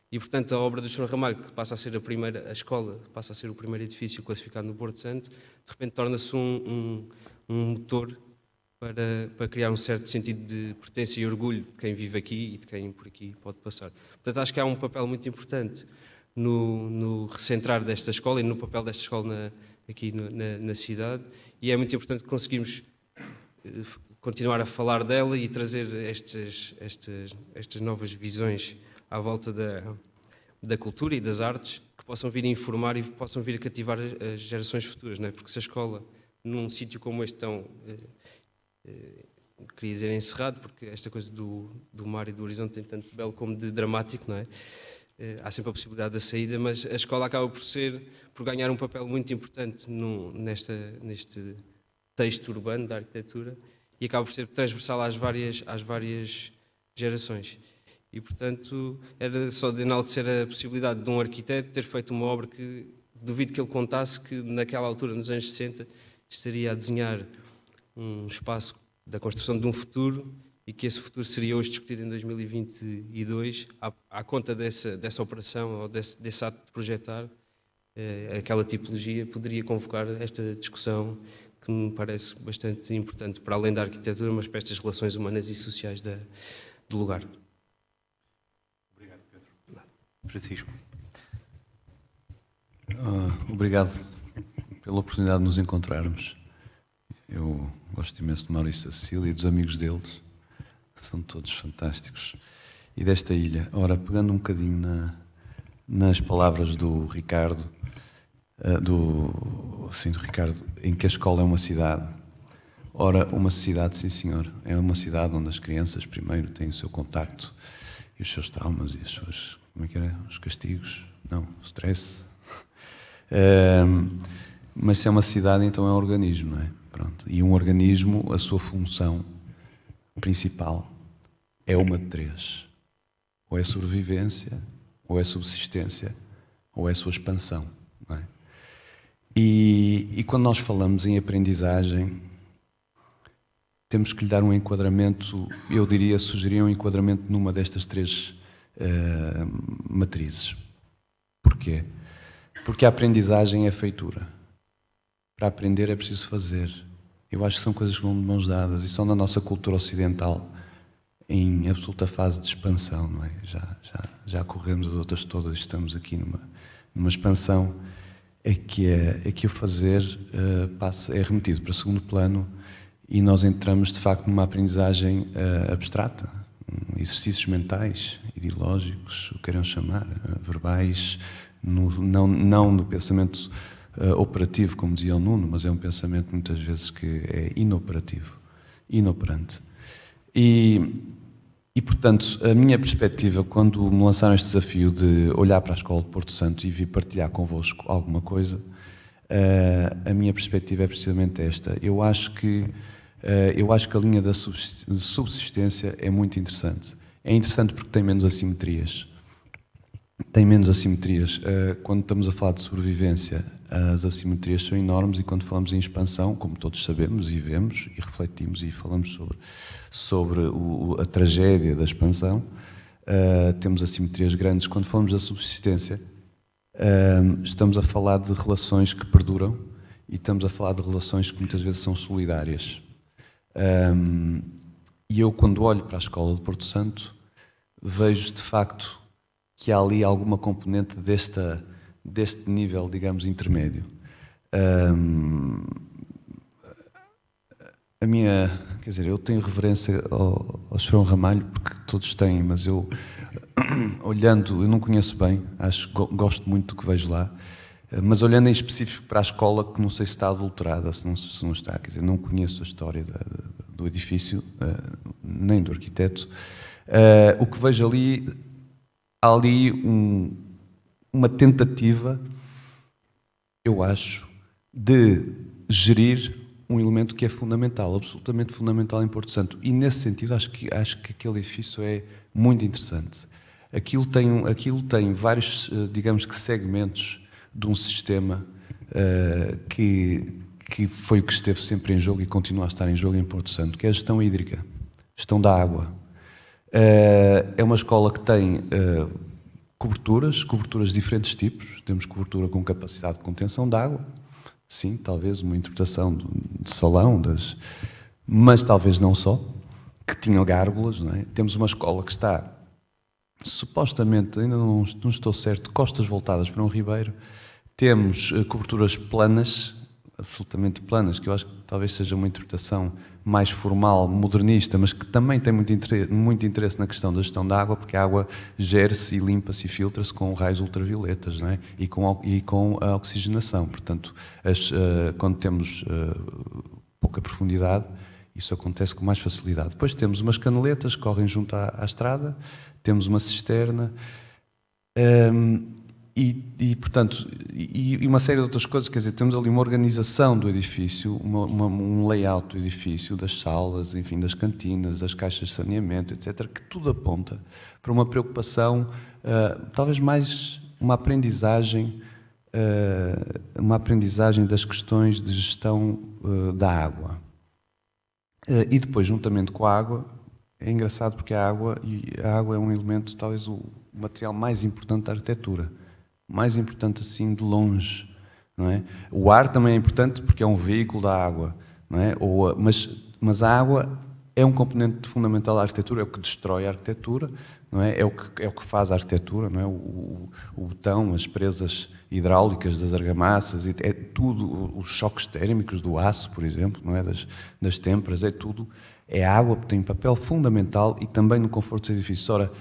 E, portanto, a obra do Sr. Ramalho, que passa a ser a escola, passa a ser o primeiro edifício classificado no Porto Santo, de repente torna-se um motor para criar um certo sentido de pertença e orgulho de quem vive aqui e de quem por aqui pode passar. Portanto, acho que há um papel muito importante no recentrar desta escola e no papel desta escola aqui na cidade, e é muito importante que conseguimos continuar a falar dela e trazer estas novas visões à volta da cultura e das artes que possam vir a informar e possam vir a cativar as gerações futuras, não é? Porque se a escola, num sítio como este tão, queria dizer encerrado, porque esta coisa do mar e do horizonte tem tanto belo como de dramático, não é? Há sempre a possibilidade da saída, mas a escola acaba por ganhar um papel muito importante neste texto urbano da arquitetura e acaba por ser transversal às várias gerações. E, portanto, era só de enaltecer a possibilidade de um arquiteto ter feito uma obra que duvido que ele contasse que naquela altura, nos anos 60, estaria a desenhar um espaço da construção de um futuro e que esse futuro seria hoje discutido em 2022, à conta dessa operação ou desse ato de projetar, aquela tipologia poderia convocar esta discussão que me parece bastante importante, para além da arquitetura, mas para estas relações humanas e sociais do lugar. Obrigado, Pedro. Francisco. Obrigado pela oportunidade de nos encontrarmos. Eu gosto imenso de Maurício e Cecília e dos amigos deles. São todos fantásticos. E desta ilha. Ora, pegando um bocadinho nas palavras do Ricardo, do Ricardo, em que a escola é uma cidade. Ora, uma cidade, sim senhor, é uma cidade onde as crianças primeiro têm o seu contacto e os seus traumas e as suas, como é que era? Os castigos? Não, o stress. Mas se é uma cidade, então é um organismo, não é? Pronto. E um organismo, a sua função principal é uma de três. Ou é sobrevivência, ou é subsistência, ou é sua expansão, não é? E quando nós falamos em aprendizagem, temos que lhe dar um enquadramento, eu diria, sugerir um enquadramento numa destas três matrizes. Porquê? Porque a aprendizagem é feitura. Para aprender é preciso fazer. Eu acho que são coisas que vão de mãos dadas e são da nossa cultura ocidental em absoluta fase de expansão, não é? Já corremos as outras todas e estamos aqui numa expansão. É que o fazer é remetido para segundo plano e nós entramos, de facto, numa aprendizagem abstrata, exercícios mentais, ideológicos, o que queiram chamar, verbais, não no pensamento operativo, como dizia o Nuno, mas é um pensamento muitas vezes que é inoperativo, inoperante. E, portanto, a minha perspectiva, quando me lançaram este desafio de olhar para a Escola de Porto Santo e vir partilhar convosco alguma coisa, a minha perspectiva é precisamente esta. Eu acho que a linha da subsistência é muito interessante. É interessante porque tem menos assimetrias. Quando estamos a falar de sobrevivência, as assimetrias são enormes, e quando falamos em expansão, como todos sabemos e vemos e refletimos e falamos sobre a tragédia da expansão, temos assimetrias grandes. Quando falamos da subsistência, estamos a falar de relações que perduram e estamos a falar de relações que muitas vezes são solidárias. E eu, quando olho para a Escola de Porto Santo, vejo de facto que há ali alguma componente deste nível, digamos, intermédio. Eu tenho reverência ao João Ramalho, porque todos têm, mas eu, olhando, eu não conheço bem, gosto muito do que vejo lá, mas olhando em específico para a escola, que não sei se está adulterada, se não está, quer dizer, não conheço a história do edifício, nem do arquiteto, o que vejo ali, há ali uma tentativa, eu acho, de gerir um elemento que é fundamental, absolutamente fundamental em Porto Santo. E, nesse sentido, acho que aquele edifício é muito interessante. Aquilo tem vários, digamos que, segmentos de um sistema que foi o que esteve sempre em jogo e continua a estar em jogo em Porto Santo, que é a gestão hídrica, gestão da água. É uma escola que tem coberturas de diferentes tipos. Temos cobertura com capacidade de contenção de água, sim, talvez uma interpretação de Solão, mas talvez não só, que tinha gárgulas, não é? Temos uma escola que está, supostamente, ainda não estou certo, costas voltadas para um ribeiro. Temos coberturas planas, absolutamente planas, que eu acho que talvez seja uma interpretação mais formal, modernista, mas que também tem muito interesse na questão da gestão da água, porque a água gera-se e limpa-se e filtra-se com raios ultravioletas, não é? E com a oxigenação. Portanto, quando temos pouca profundidade, isso acontece com mais facilidade. Depois temos umas canaletas que correm junto à estrada, temos uma cisterna, portanto, uma série de outras coisas. Quer dizer, temos ali uma organização do edifício, um layout do edifício, das salas, enfim, das cantinas, das caixas de saneamento, etc., que tudo aponta para uma preocupação, talvez mais uma aprendizagem das questões de gestão da água. E depois, juntamente com a água, é engraçado porque a água é um elemento, talvez o material mais importante da arquitetura. Mais importante assim de longe, não é? O ar também é importante porque é um veículo da água, não é? Mas a água é um componente fundamental da arquitetura, é o que destrói a arquitetura, não é? É o que faz a arquitetura, não é? O betão, as presas hidráulicas das argamassas, é tudo, os choques térmicos do aço, por exemplo, não é? Das têmperas, é tudo, é a água que tem um papel fundamental e também no conforto dos edifícios. Ora,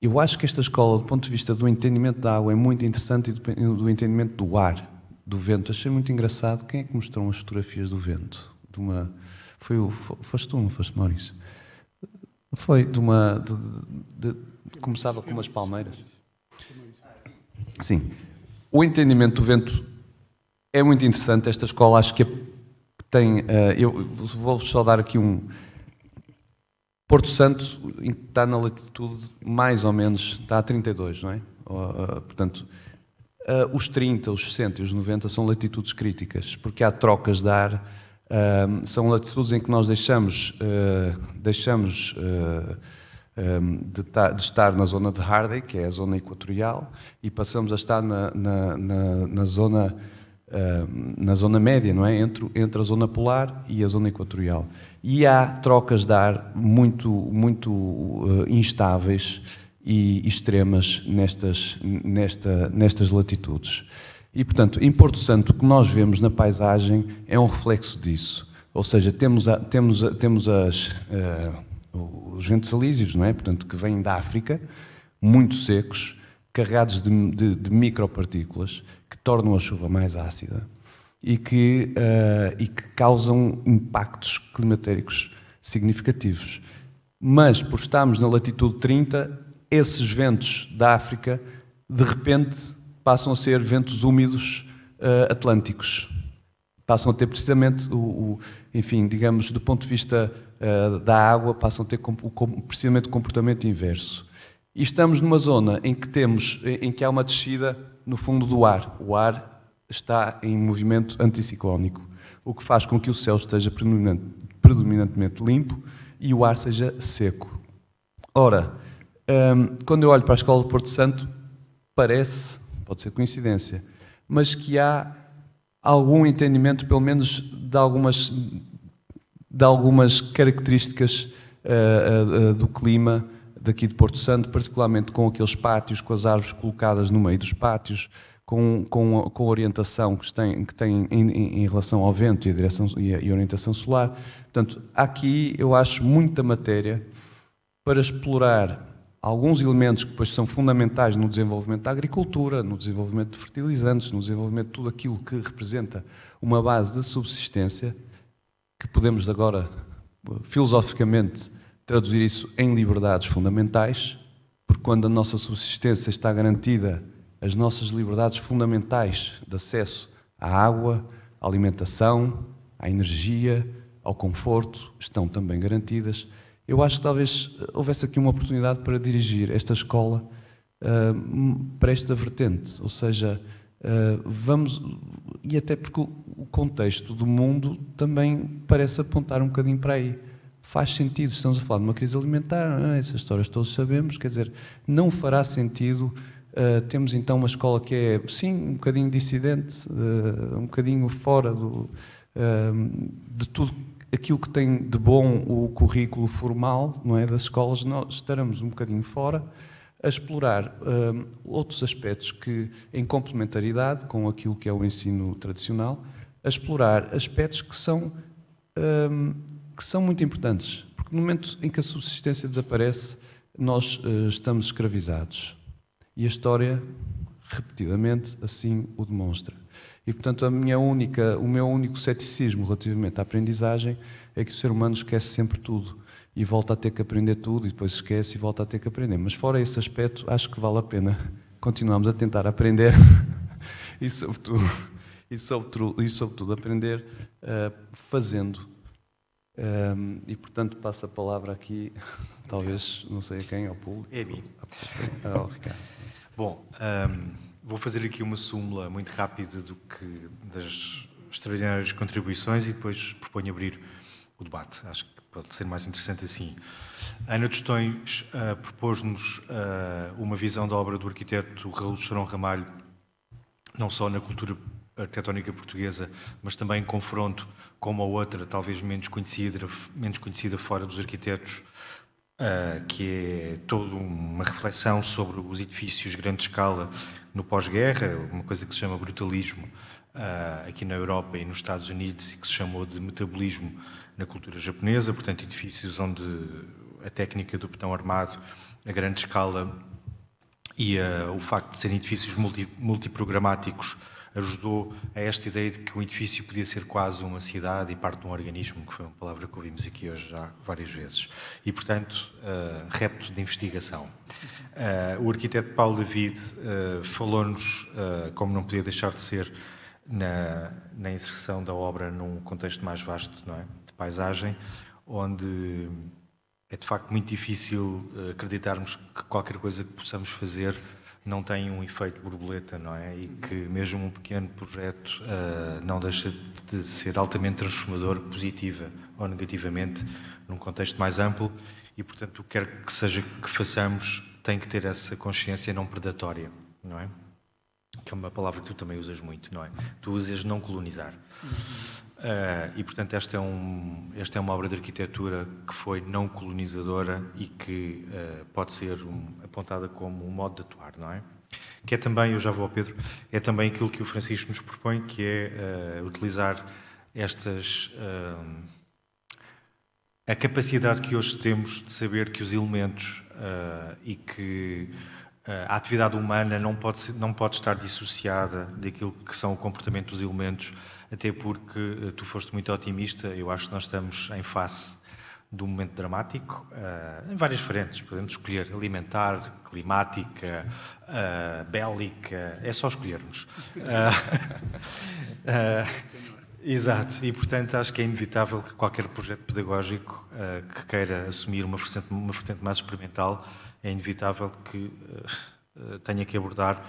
eu acho que esta escola, do ponto de vista do entendimento da água, é muito interessante, e do entendimento do ar, do vento. Achei muito engraçado. Quem é que mostrou umas fotografias do vento? Foste tu, não foste, Maurício? Foi começava com umas palmeiras. Sim. O entendimento do vento é muito interessante. Esta escola, acho que tem... eu vou-vos só dar aqui Porto Santo está na latitude, mais ou menos, está a 32, não é? Portanto, os 30, os 60 e os 90 são latitudes críticas, porque há trocas de ar, são latitudes em que nós deixamos de estar na zona de Hardey, que é a zona equatorial, e passamos a estar na zona média, não é? Entre a zona polar e a zona equatorial. E há trocas de ar muito instáveis e extremas nestas latitudes. E, portanto, em Porto Santo, o que nós vemos na paisagem é um reflexo disso. Ou seja, temos os ventos alísios, não é? Portanto, que vêm da África, muito secos, carregados de micropartículas, que tornam a chuva mais ácida e que causam impactos climatéricos significativos. Mas, por estarmos na latitude 30, esses ventos da África, de repente, passam a ser ventos úmidos atlânticos. Passam a ter precisamente, enfim, digamos, do ponto de vista da água, passam a ter precisamente o comportamento inverso. E estamos numa zona em que há uma descida no fundo do ar. O ar está em movimento anticiclónico, o que faz com que o céu esteja predominantemente limpo e o ar seja seco. Ora, quando eu olho para a Escola de Porto Santo, parece, pode ser coincidência, mas que há algum entendimento, pelo menos, de algumas características do clima daqui de Porto Santo, particularmente com aqueles pátios, com as árvores colocadas no meio dos pátios, com a orientação que tem em relação ao vento e orientação solar. Portanto, aqui eu acho muita matéria para explorar alguns elementos que depois são fundamentais no desenvolvimento da agricultura, no desenvolvimento de fertilizantes, no desenvolvimento de tudo aquilo que representa uma base de subsistência, que podemos agora, filosoficamente, traduzir isso em liberdades fundamentais, porque quando a nossa subsistência está garantida, as nossas liberdades fundamentais de acesso à água, à alimentação, à energia, ao conforto, estão também garantidas. Eu acho que talvez houvesse aqui uma oportunidade para dirigir esta escola para esta vertente, ou seja, e até porque o contexto do mundo também parece apontar um bocadinho para aí. Faz sentido, estamos a falar de uma crise alimentar, essas histórias todos sabemos, quer dizer, não fará sentido temos então uma escola que é, sim, um bocadinho dissidente, um bocadinho fora de tudo aquilo que tem de bom o currículo formal, não é, das escolas. Nós estaremos um bocadinho fora a explorar outros aspectos que, em complementaridade com aquilo que é o ensino tradicional, a explorar aspectos que são muito importantes, porque no momento em que a subsistência desaparece, nós estamos escravizados. E a história, repetidamente, assim o demonstra. E, portanto, o meu único ceticismo relativamente à aprendizagem é que o ser humano esquece sempre tudo e volta a ter que aprender tudo e depois esquece e volta a ter que aprender. Mas fora esse aspecto, acho que vale a pena continuarmos a tentar aprender e, sobretudo, aprender fazendo. E, portanto, passo a palavra aqui, talvez, não sei a quem, ao público. É a mim. Ao Ricardo. Bom, vou fazer aqui uma súmula muito rápida das extraordinárias contribuições e depois proponho abrir o debate. Acho que pode ser mais interessante assim. Ana Tostões propôs-nos uma visão da obra do arquiteto Raul Chorão Ramalho, não só na cultura arquitetónica portuguesa, mas também em confronto com uma outra, talvez menos conhecida fora dos arquitetos, que é toda uma reflexão sobre os edifícios de grande escala no pós-guerra, uma coisa que se chama brutalismo aqui na Europa e nos Estados Unidos e que se chamou de metabolismo na cultura japonesa, portanto edifícios onde a técnica do betão armado a grande escala e o facto de serem edifícios multiprogramáticos ajudou a esta ideia de que o edifício podia ser quase uma cidade e parte de um organismo, que foi uma palavra que ouvimos aqui hoje já várias vezes. E, portanto, repto de investigação. O arquiteto Paulo David falou-nos, como não podia deixar de ser, na inserção da obra num contexto mais vasto, não é? De paisagem, onde é de facto muito difícil acreditarmos que qualquer coisa que possamos fazer não tem um efeito borboleta, não é? E que mesmo um pequeno projeto não deixa de ser altamente transformador, positiva ou negativamente, num contexto mais amplo e, portanto, o que quer que seja que façamos tem que ter essa consciência não predatória, não é? Que é uma palavra que tu também usas muito, não é? Tu usas não colonizar. E, portanto, esta é uma obra de arquitetura que foi não colonizadora e que pode ser apontada como um modo de atuar, não é? Que é também, eu já vou ao Pedro, é também aquilo que o Francisco nos propõe, que é utilizar a capacidade que hoje temos de saber que os elementos e que a atividade humana não pode estar dissociada daquilo que são o comportamento dos elementos, até porque tu foste muito otimista. Eu acho que nós estamos em face de um momento dramático, em várias frentes. Podemos escolher alimentar, climática, bélica, é só escolhermos. Exato, e portanto acho que é inevitável que qualquer projeto pedagógico que queira assumir uma vertente mais experimental, é inevitável que tenha que abordar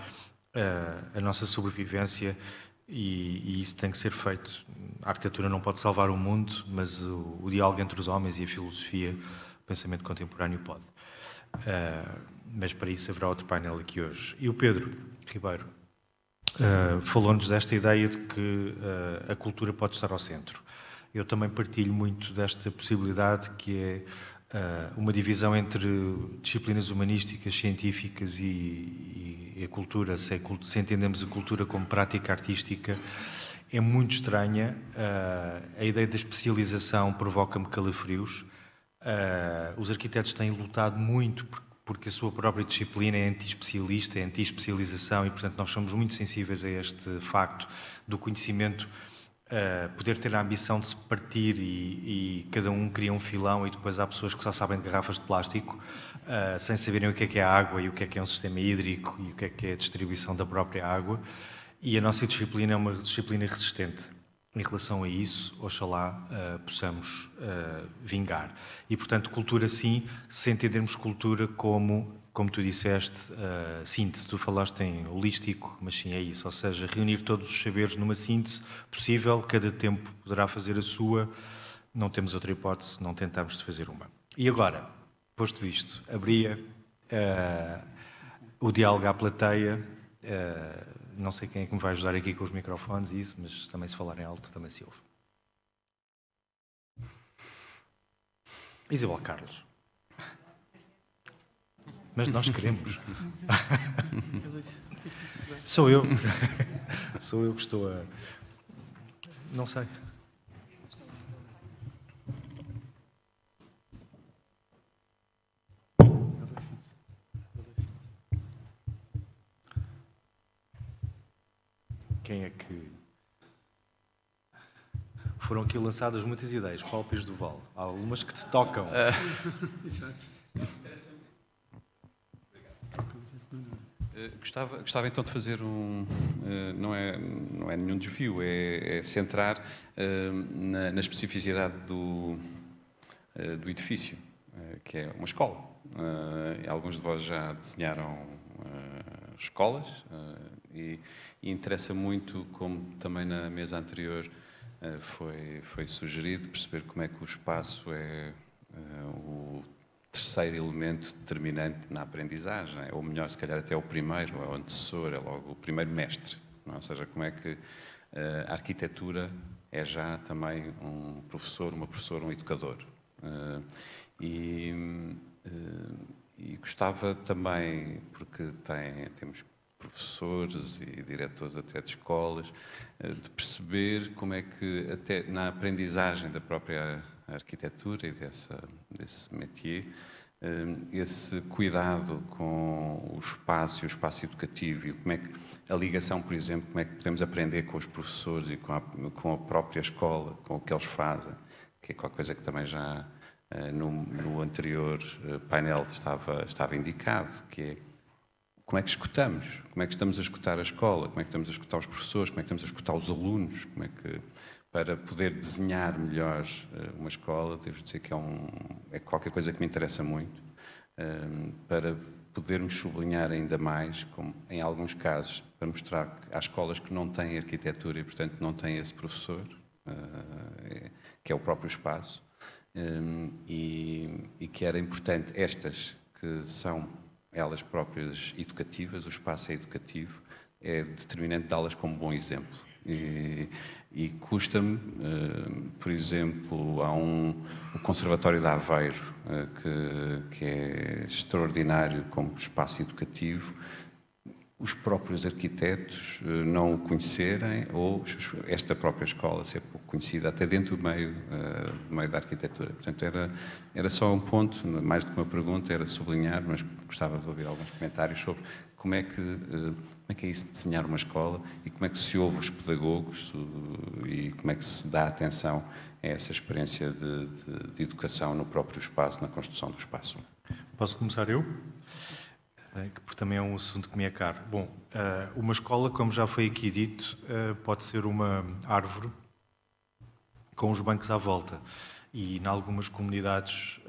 a nossa sobrevivência e isso tem que ser feito. A arquitetura não pode salvar o mundo, mas o diálogo entre os homens e a filosofia, o pensamento contemporâneo pode. Mas para isso haverá outro painel aqui hoje. E o Pedro Ribeiro falou-nos desta ideia de que a cultura pode estar ao centro. Eu também partilho muito desta possibilidade, que é uma divisão entre disciplinas humanísticas, científicas e a cultura. Se entendemos a cultura como prática artística, é muito estranha. A ideia da especialização provoca-me calafrios. Os arquitetos têm lutado muito porque a sua própria disciplina é anti-especialista, é anti-especialização e, portanto, nós somos muito sensíveis a este facto do conhecimento poder ter a ambição de se partir e cada um cria um filão e depois há pessoas que só sabem de garrafas de plástico sem saberem o que é a água e o que é um sistema hídrico e o que é a distribuição da própria água. E a nossa disciplina é uma disciplina resistente. Em relação a isso, oxalá possamos vingar. E, portanto, cultura sim, se entendermos cultura como tu disseste, síntese. Tu falaste em holístico, mas sim é isso. Ou seja, reunir todos os saberes numa síntese possível, cada tempo poderá fazer a sua, não temos outra hipótese, não tentarmos de fazer uma. E agora, posto isto, abria o diálogo à plateia. Não sei quem é que me vai ajudar aqui com os microfones e isso, mas também se falarem alto também se ouve. Isabel Carlos. Mas nós queremos. Sou eu. Sou eu que estou a... Não sei. Quem é que... Foram aqui lançadas muitas ideias. Paulo Pires do Val. Há algumas que te tocam. Exato. Gostava então de fazer não é nenhum desvio, é centrar na especificidade do edifício, que é uma escola. Alguns de vós já desenharam escolas e interessa muito, como também na mesa anterior foi sugerido, perceber como é que o espaço é o terceiro elemento determinante na aprendizagem, ou melhor, se calhar até o primeiro, é o antecessor, é logo o primeiro mestre. Não? Ou seja, como é que a arquitetura é já também um professor, uma professora, um educador. E gostava também, porque temos professores e diretores até de escolas, de perceber como é que até na aprendizagem da própria arquitetura e desse métier, esse cuidado com o espaço educativo e como é que a ligação, por exemplo, como é que podemos aprender com os professores e com a própria escola, com o que eles fazem, que é qualquer coisa que também já no anterior painel estava indicado, que é como é que escutamos, como é que estamos a escutar a escola, como é que estamos a escutar os professores, como é que estamos a escutar os alunos, como é que, para poder desenhar melhor uma escola, devo dizer que é qualquer coisa que me interessa muito, para podermos sublinhar ainda mais, como em alguns casos, para mostrar que há escolas que não têm arquitetura e, portanto, não têm esse professor, que é o próprio espaço, e que era importante estas que são elas próprias educativas, o espaço é educativo, é determinante dá-las como bom exemplo. E custa-me, por exemplo, há o Conservatório de Aveiro, que é extraordinário como espaço educativo. os próprios arquitetos não o conhecerem ou esta própria escola ser pouco conhecida até dentro do meio da arquitetura. Portanto, era só um ponto, mais do que uma pergunta, era sublinhar, mas gostava de ouvir alguns comentários sobre como é que é isso de desenhar uma escola e como é que se ouve os pedagogos e como é que se dá atenção a essa experiência de educação no próprio espaço, na construção do espaço. Posso começar eu? Porque também é um assunto que me é caro. Bom, uma escola, como já foi aqui dito, pode ser uma árvore com os bancos à volta. E em algumas comunidades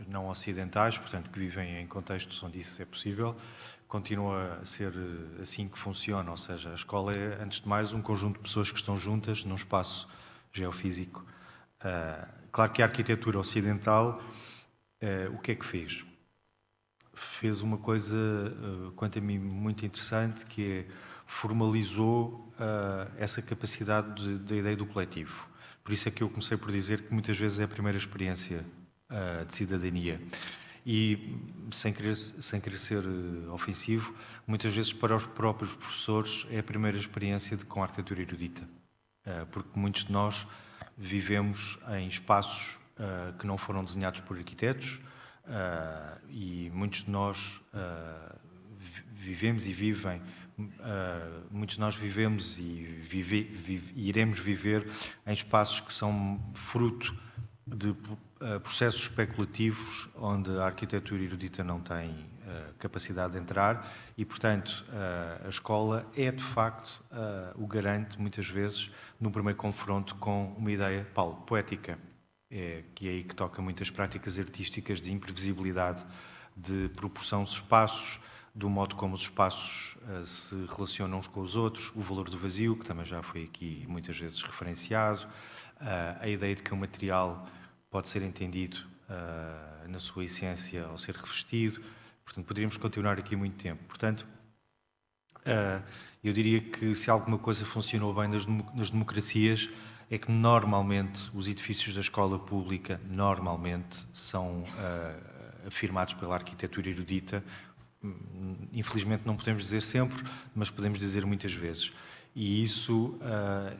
não ocidentais, portanto, que vivem em contextos onde isso é possível, continua a ser assim que funciona. Ou seja, a escola é, antes de mais, um conjunto de pessoas que estão juntas num espaço geofísico. Claro que a arquitetura ocidental, o que é que fez? Fez uma coisa, quanto a mim, muito interessante, que é formalizou essa capacidade da ideia do coletivo. Por isso é que eu comecei por dizer que muitas vezes é a primeira experiência de cidadania. E, sem querer ser ofensivo, muitas vezes para os próprios professores é a primeira experiência com a arquitetura erudita. Porque muitos de nós vivemos em espaços que não foram desenhados por arquitetos, e muitos de nós vivemos e vivem, muitos de nós vivemos e iremos viver em espaços que são fruto de processos especulativos onde a arquitetura erudita não tem capacidade de entrar e, portanto, a escola é, de facto, o garante, muitas vezes, no primeiro confronto com uma ideia, Paulo, poética. Que é aí que toca muitas práticas artísticas de imprevisibilidade, de proporção dos espaços, do modo como os espaços se relacionam uns com os outros, o valor do vazio, que também já foi aqui muitas vezes referenciado, a ideia de que o material pode ser entendido na sua essência ao ser revestido. Portanto, poderíamos continuar aqui muito tempo. Portanto, eu diria que se alguma coisa funcionou bem nas democracias, é que normalmente os edifícios da escola pública normalmente são afirmados pela arquitetura erudita. Infelizmente não podemos dizer sempre, mas podemos dizer muitas vezes. E isso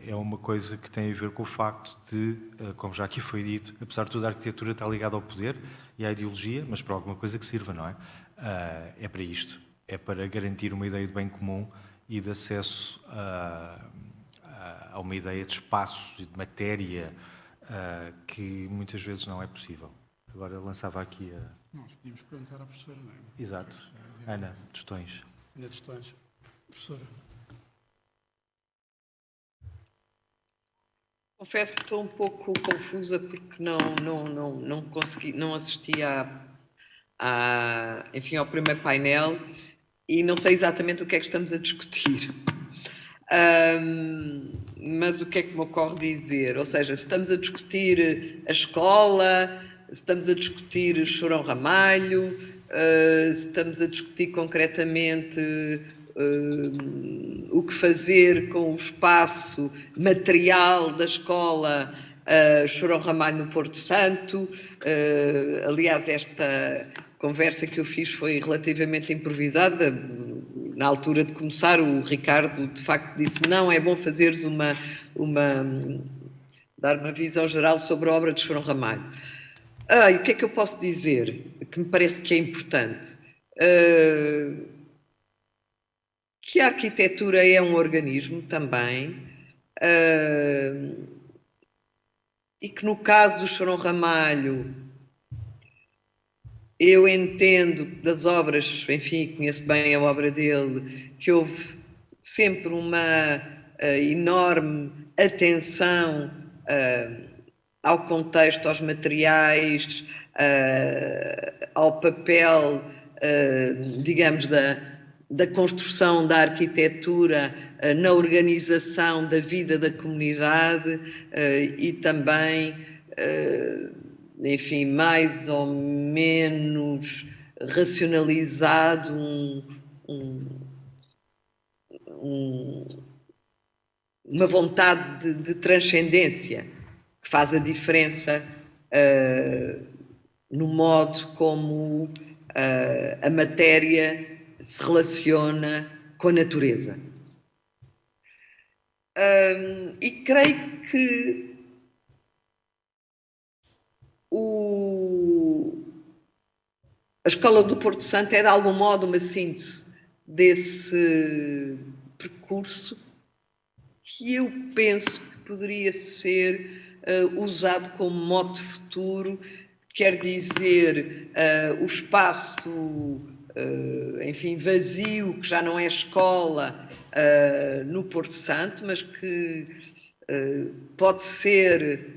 é uma coisa que tem a ver com o facto de, como já aqui foi dito, apesar de tudo a arquitetura está ligada ao poder e à ideologia, mas para alguma coisa que sirva, não é? É para isto. É para garantir uma ideia de bem comum e de acesso a uma ideia de espaço e de matéria que muitas vezes não é possível. Agora eu lançava aqui a... Nós podíamos perguntar à professora, não é? Exato. Ana Tostões. Ana Tostões. Professora. Confesso que estou um pouco confusa porque não consegui, não assisti enfim, ao primeiro painel e não sei exatamente o que é que estamos a discutir. Mas o que é que me ocorre dizer? Ou seja, se estamos a discutir a escola, se estamos a discutir Chorão Ramalho, se estamos a discutir concretamente o que fazer com o espaço material da escola Chorão Ramalho no Porto Santo. Aliás, esta conversa que eu fiz foi relativamente improvisada. Na altura de começar, o Ricardo de facto disse: não, é bom fazeres dar uma visão geral sobre a obra de Chorão Ramalho. E o que é que eu posso dizer que me parece que é importante? Que a arquitetura é um organismo também, e que no caso do Chorão Ramalho eu entendo das obras, enfim, conheço bem a obra dele, que houve sempre uma enorme atenção ao contexto, aos materiais, ao papel, digamos, da construção da arquitetura na organização da vida da comunidade e também, enfim, mais ou menos racionalizado uma vontade de transcendência que faz a diferença no modo como a matéria se relaciona com a natureza. E creio que a Escola do Porto Santo é, de algum modo, uma síntese desse percurso que eu penso que poderia ser usado como mote futuro, quer dizer, o espaço, enfim, vazio, que já não é escola, no Porto Santo, mas que pode ser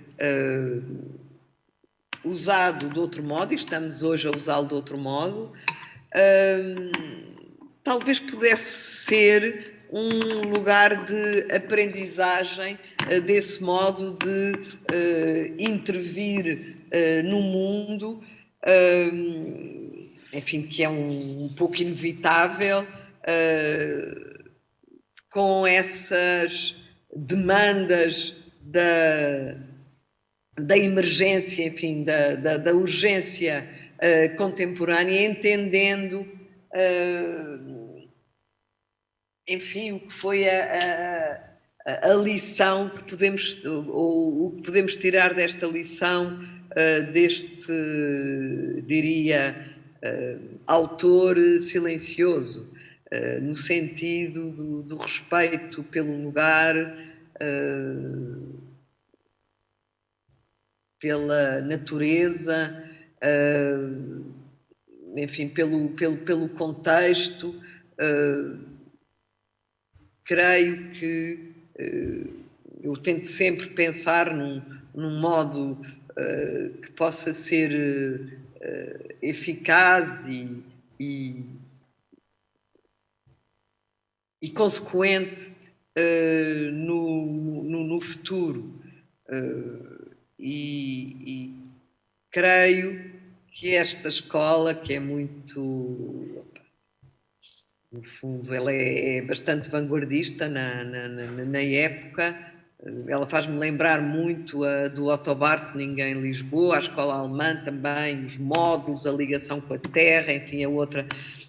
usado de outro modo, e estamos hoje a usá-lo de outro modo. Talvez pudesse ser um lugar de aprendizagem desse modo de intervir no mundo, enfim, que é um pouco inevitável, com essas demandas da emergência, enfim, da urgência contemporânea, entendendo, enfim, o que foi a lição que podemos, ou o que podemos tirar desta lição, deste, diria, autor silencioso, no sentido do respeito pelo lugar, pela natureza, enfim, pelo contexto. Creio que eu tento sempre pensar num modo que possa ser eficaz e consequente no futuro. E creio que esta escola, que é muito, no fundo, ela é bastante vanguardista na época. Ela faz-me lembrar muito a do Otto Bartning em Lisboa, a escola alemã também, os módulos, a ligação com a terra, enfim, a outra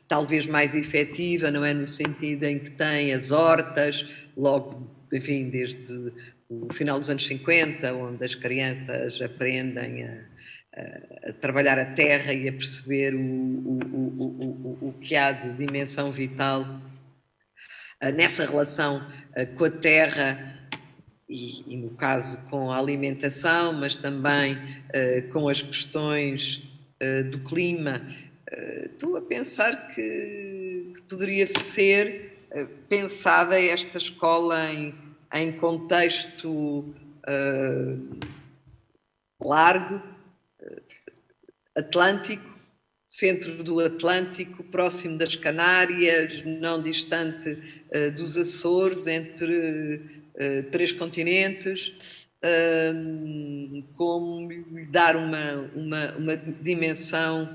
talvez mais efetiva, não é? No sentido em que tem as hortas, logo, enfim, desde o final dos anos 50, onde as crianças aprendem a trabalhar a terra e a perceber o que há de dimensão vital nessa relação com a terra e, no caso, com a alimentação, mas também com as questões do clima. Estou a pensar que poderia ser pensada esta escola em contexto largo, atlântico, centro do Atlântico, próximo das Canárias, não distante dos Açores, entre 3 continentes, como lhe dar uma dimensão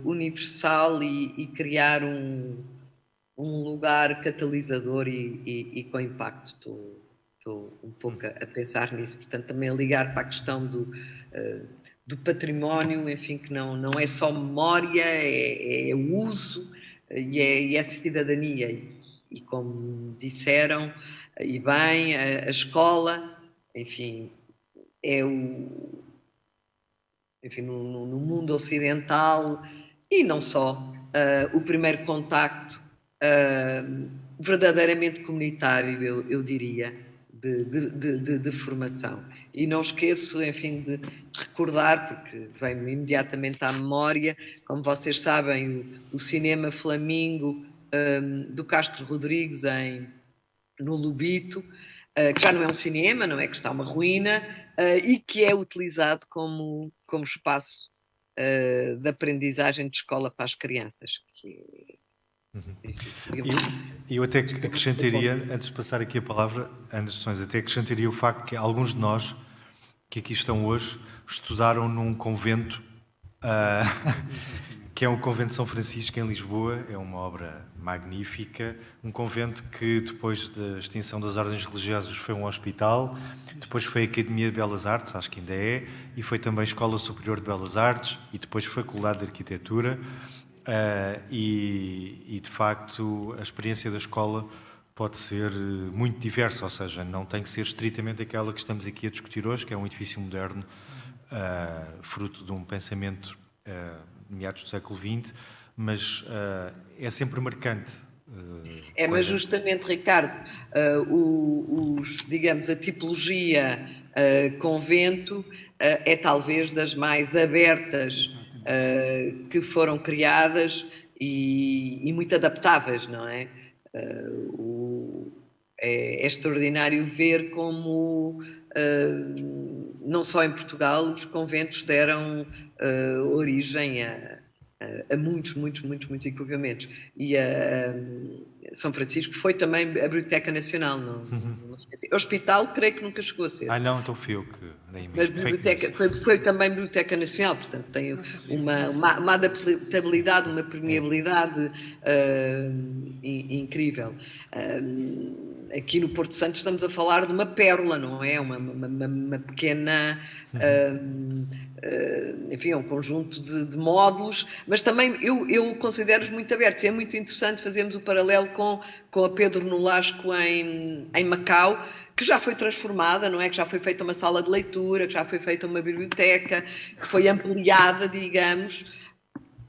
universal e criar um lugar catalisador e com impacto. Estou um pouco a pensar nisso, portanto também a ligar para a questão do património, enfim, que não é só memória, é uso e é cidadania. E como disseram, e bem, a escola, enfim, é enfim, no mundo ocidental e não só, o primeiro contacto verdadeiramente comunitário, eu diria, de formação. E não esqueço, enfim, de recordar, porque vem-me imediatamente à memória, como vocês sabem, o Cinema Flamingo do Castro Rodrigues no Lubito, que já não é um cinema, não é? Que está uma ruína, e que é utilizado como espaço de aprendizagem de escola para as crianças. Eu até acrescentaria, antes de passar aqui a palavra, Anderson, até acrescentaria o facto que alguns de nós que aqui estão hoje estudaram num convento que é um convento de São Francisco em Lisboa, é uma obra magnífica, um convento que depois da extinção das ordens religiosas foi um hospital, depois foi a Academia de Belas Artes, acho que ainda é, e foi também Escola Superior de Belas Artes e depois Faculdade de Arquitetura. e, de facto, a experiência da escola pode ser muito diversa, ou seja, não tem que ser estritamente aquela que estamos aqui a discutir hoje, que é um edifício moderno, fruto de um pensamento meados do século XX, mas é sempre marcante. Mas justamente, Ricardo, digamos, a tipologia convento é talvez das mais abertas que foram criadas e muito adaptáveis, não é? É extraordinário ver como, não só em Portugal, os conventos deram origem a muitos equipamentos. E São Francisco foi também a Biblioteca Nacional, não esqueci. Hospital, creio que nunca chegou a ser. Não, então fui eu que nem Mas biblioteca, foi também Biblioteca Nacional, portanto tem uma adaptabilidade, uma permeabilidade incrível. Aqui no Porto Santo estamos a falar de uma pérola, não é? Uma pequena... enfim, é um conjunto de módulos, mas também eu considero-os muito abertos. E é muito interessante fazermos o paralelo com a Pedro Nolasco em Macau, que já foi transformada, não é? Que já foi feita uma sala de leitura, que já foi feita uma biblioteca, que foi ampliada, digamos,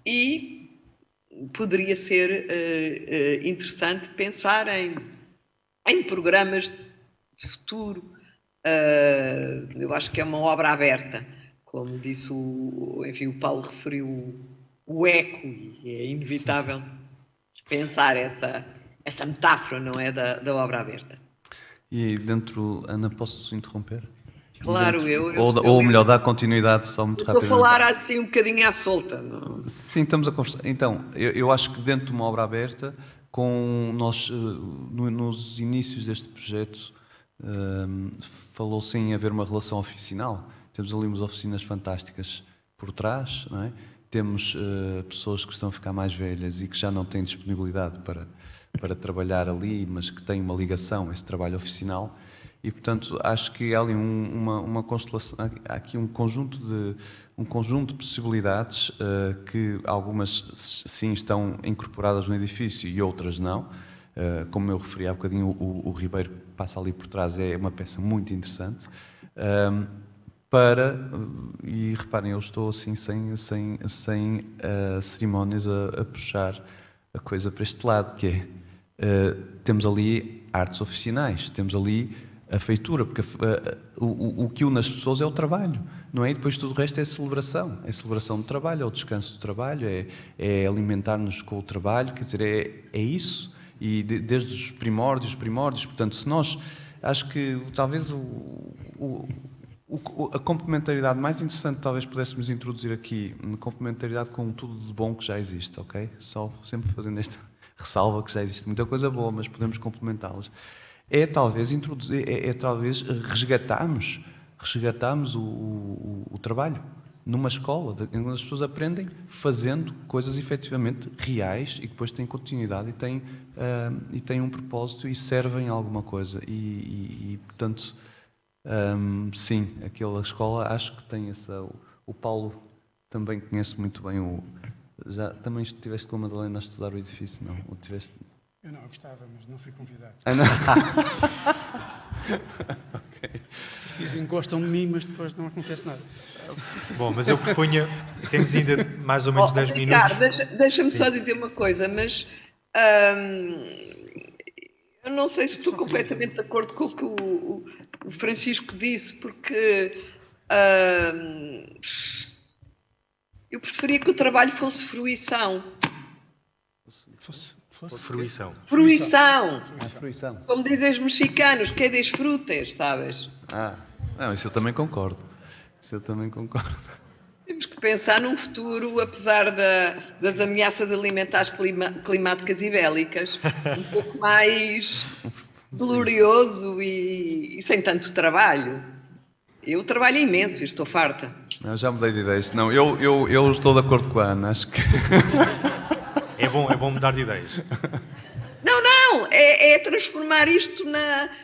e poderia ser interessante pensar em programas de futuro. Eu acho que é uma obra aberta, como disse enfim, o Paulo referiu o eco, e é inevitável pensar essa metáfora, não é, da obra aberta. E dentro, Ana, posso interromper? Claro, ou melhor, dar continuidade só muito rapidamente. Estou a falar assim um bocadinho à solta. Não? Sim, estamos a conversar. Então, eu acho que dentro de uma obra aberta, nos inícios deste projeto, falou-se em haver uma relação oficinal. Temos ali umas oficinas fantásticas por trás, não é? Temos pessoas que estão a ficar mais velhas e que já não têm disponibilidade para trabalhar ali, mas que têm uma ligação a esse trabalho oficinal. E, portanto, acho que há ali uma constelação, há aqui um conjunto de possibilidades que algumas, sim, estão incorporadas no edifício e outras não. Como eu referi há bocadinho, o Ribeiro passa ali por trás, é uma peça muito interessante. E reparem, eu estou assim sem cerimónias a puxar a coisa para este lado, que é, temos ali artes oficinais, temos ali a feitura, porque o que une as pessoas é o trabalho, não é? E depois tudo o resto é a celebração do trabalho, é o descanso do trabalho, é alimentar-nos com o trabalho, quer dizer, é isso, e desde os primórdios, portanto, se nós, acho que talvez a complementaridade mais interessante talvez pudéssemos introduzir aqui, uma complementaridade com tudo de bom que já existe, ok? Só sempre fazendo esta ressalva que já existe muita coisa boa, mas podemos complementá-las. É talvez resgatarmos o trabalho numa escola, onde as pessoas aprendem fazendo coisas efetivamente reais e que depois têm continuidade e têm um propósito e servem a alguma coisa. Portanto, sim, aquela escola acho que tem essa... O Paulo também conhece muito bem também estiveste com a Madalena a estudar o edifício, não? Ou tiveste... Eu não, eu gostava, mas não fui convidado. Não? Okay. Dizem que gostam de mim, mas depois não acontece nada. Bom, mas eu propunha, temos ainda mais ou menos 10 minutos. Ricardo, deixa-me só dizer uma coisa, mas eu não sei se estou completamente de acordo com o que o Francisco disse, porque eu preferia que o trabalho fosse fruição. Fruição. Fruição. Fruição. Como dizem os mexicanos, que desfrutes, sabes? Não, isso eu também concordo. Temos que pensar num futuro, apesar das ameaças alimentares climáticas e bélicas, um pouco mais glorioso e sem tanto trabalho. Eu trabalho imenso e estou farta. Eu já mudei de ideias. Não, eu estou de acordo com a Ana, acho que... É bom mudar de ideias. Não, é transformar isto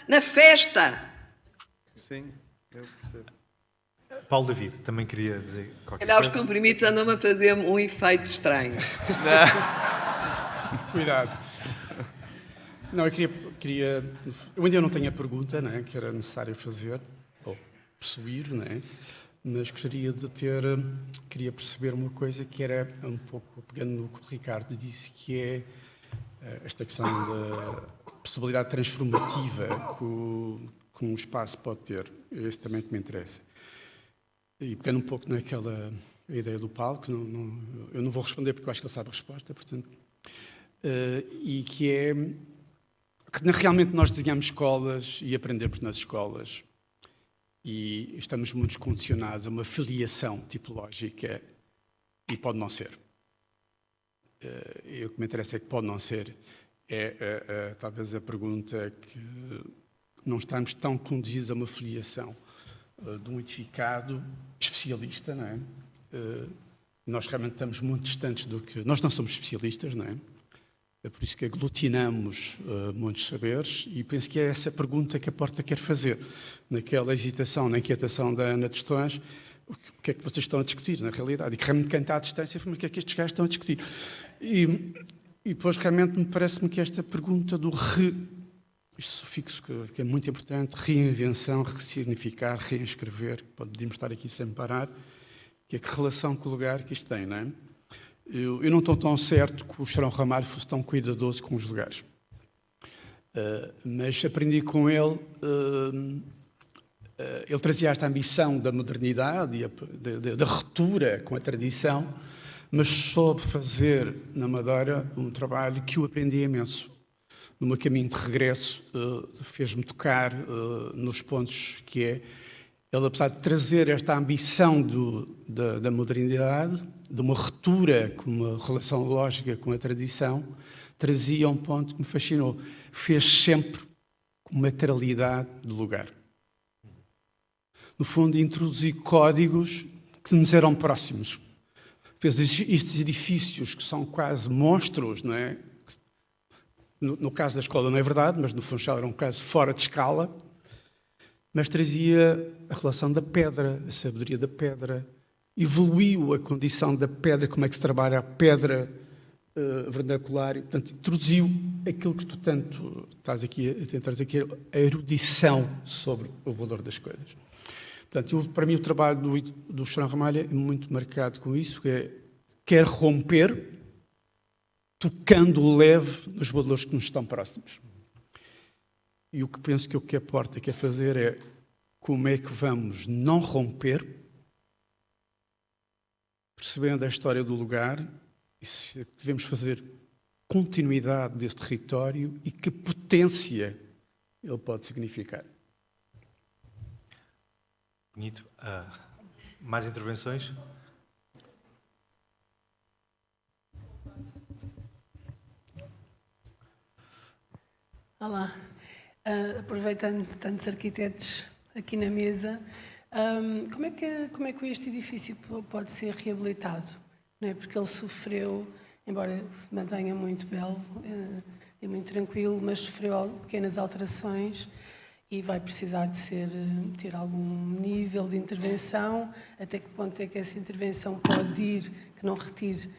na festa. Sim, eu percebo. Paulo David, também queria dizer qualquer Calhar os coisa. comprimidos andam a fazer um efeito estranho. Cuidado. Não, eu queria. Eu ainda não tenho a pergunta, né, que era necessário fazer, ou possuir, né, mas gostaria de ter. Queria perceber uma coisa que era um pouco pegando no que o Ricardo disse, que é esta questão da possibilidade transformativa que um espaço pode ter. É esse também que me interessa. E pegando um pouco naquela ideia do palco, eu não vou responder porque eu acho que ele sabe a resposta, portanto. E que é que realmente nós desenhamos escolas e aprendemos nas escolas e estamos muito condicionados a uma filiação tipológica e pode não ser. E o que me interessa é que pode não ser. Talvez a pergunta que não estamos tão conduzidos a uma filiação de um edificado especialista, não é? Nós realmente estamos muito distantes do que... Nós não somos especialistas, não é? É por isso que aglutinamos muitos saberes e penso que é essa pergunta que a Porta quer fazer. Naquela hesitação, na inquietação da Ana Tostões, o que é que vocês estão a discutir, na realidade? E que realmente quem está à distância, o que é que estes gajos estão a discutir? E depois realmente me parece-me que esta pergunta do este sufixo que é muito importante, reinvenção, ressignificar, reescrever, podemos estar aqui sem parar, que é que relação com o lugar que isto tem, não é? Eu não estou tão certo que o Chorão Ramalho fosse tão cuidadoso com os lugares. Mas aprendi com ele. Ele trazia esta ambição da modernidade e da ruptura com a tradição, mas soube fazer na Madeira um trabalho que eu aprendi imenso. No meu caminho de regresso, fez-me tocar nos pontos que é. Ele, apesar de trazer esta ambição da modernidade, de uma ruptura com uma relação lógica com a tradição, trazia um ponto que me fascinou. Fez sempre com materialidade do lugar. No fundo, introduzir códigos que nos eram próximos. Fez estes edifícios que são quase monstros, não é? No caso da escola não é verdade, mas no Funchal era um caso fora de escala, mas trazia a relação da pedra, a sabedoria da pedra, evoluiu a condição da pedra, como é que se trabalha a pedra vernacular, e, portanto, introduziu aquilo que tu tanto estás aqui a tentar dizer, que é a erudição sobre o valor das coisas. Portanto, para mim o trabalho do Chorão Ramalho é muito marcado com isso, que é, quer romper, tocando leve nos valores que nos estão próximos. E o que penso que o que a Porta quer fazer é como é que vamos não romper, percebendo a história do lugar, e se devemos fazer continuidade desse território e que potência ele pode significar. Bonito. Mais intervenções? Olá. Aproveitando tantos arquitetos aqui na mesa, como é que este edifício pode ser reabilitado? Não é? Porque ele sofreu, embora se mantenha muito belo e muito tranquilo, mas sofreu pequenas alterações e vai precisar de ter algum nível de intervenção. Até que ponto é que essa intervenção pode ir, que não retire